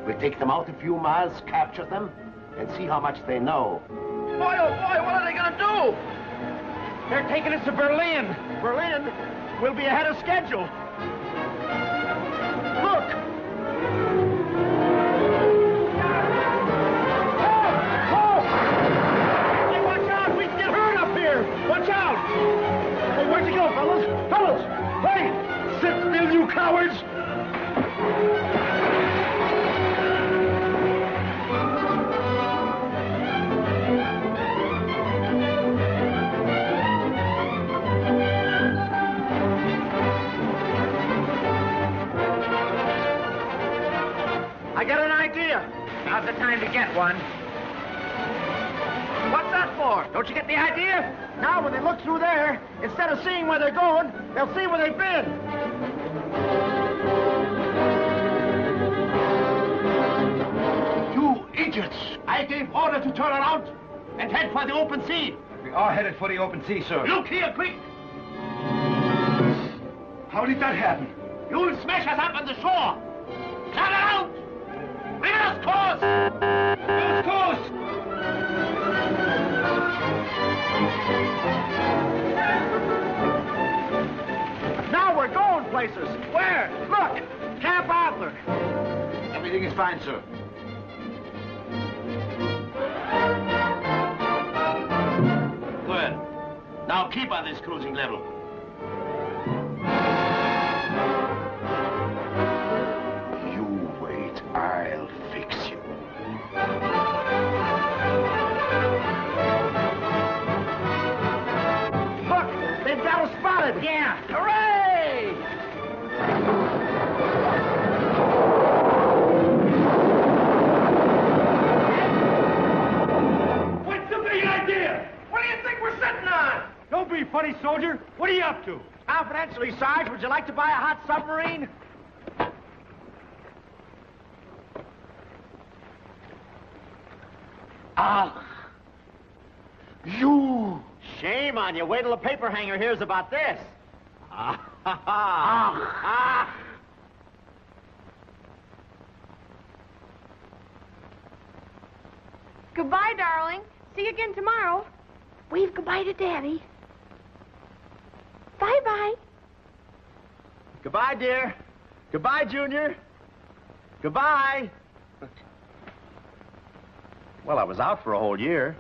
S19: We'll take them out a few miles, capture them, and see how much they know.
S14: Boy, oh boy, what are they going to do? They're taking us to Berlin. Berlin? We'll be ahead of schedule. Look! Hey, watch out! We can get hurt up here! Watch out! Hey, where'd you go, fellas? Fellas! Hey! Sit still, you cowards! I got an idea. Now's the time to get one. What's that for? Don't you get the idea? Now, when they look through there, instead of seeing where they're going, they'll see where they've been.
S19: You idiots! I gave order to turn around and head for the open sea.
S12: We are headed for the open sea, sir.
S19: Look here, quick!
S12: How did that happen?
S19: You'll smash us up on the shore. Turn around! Reverse course!
S12: Reverse course!
S14: Now we're going places. Where? Look! Camp Arthur.
S12: Everything is fine, sir.
S19: Good. Now keep on this cruising level. You wait, I'll fix you.
S14: Look! They've got us spotted! Yeah! Hooray!
S12: What's the big idea? What do you think we're sitting on?
S14: Don't be funny, soldier. What are you up to? Confidentially, Sarge, would you like to buy a hot submarine?
S19: Ah! You!
S14: Shame on you. Wait till the paper hanger hears about this. Ah, ha, ha. Ah.
S3: Goodbye, darling. See you again tomorrow. Wave goodbye to Daddy. Bye-bye.
S14: Goodbye, dear. Goodbye, Junior. Goodbye. Well, I was out for a whole year.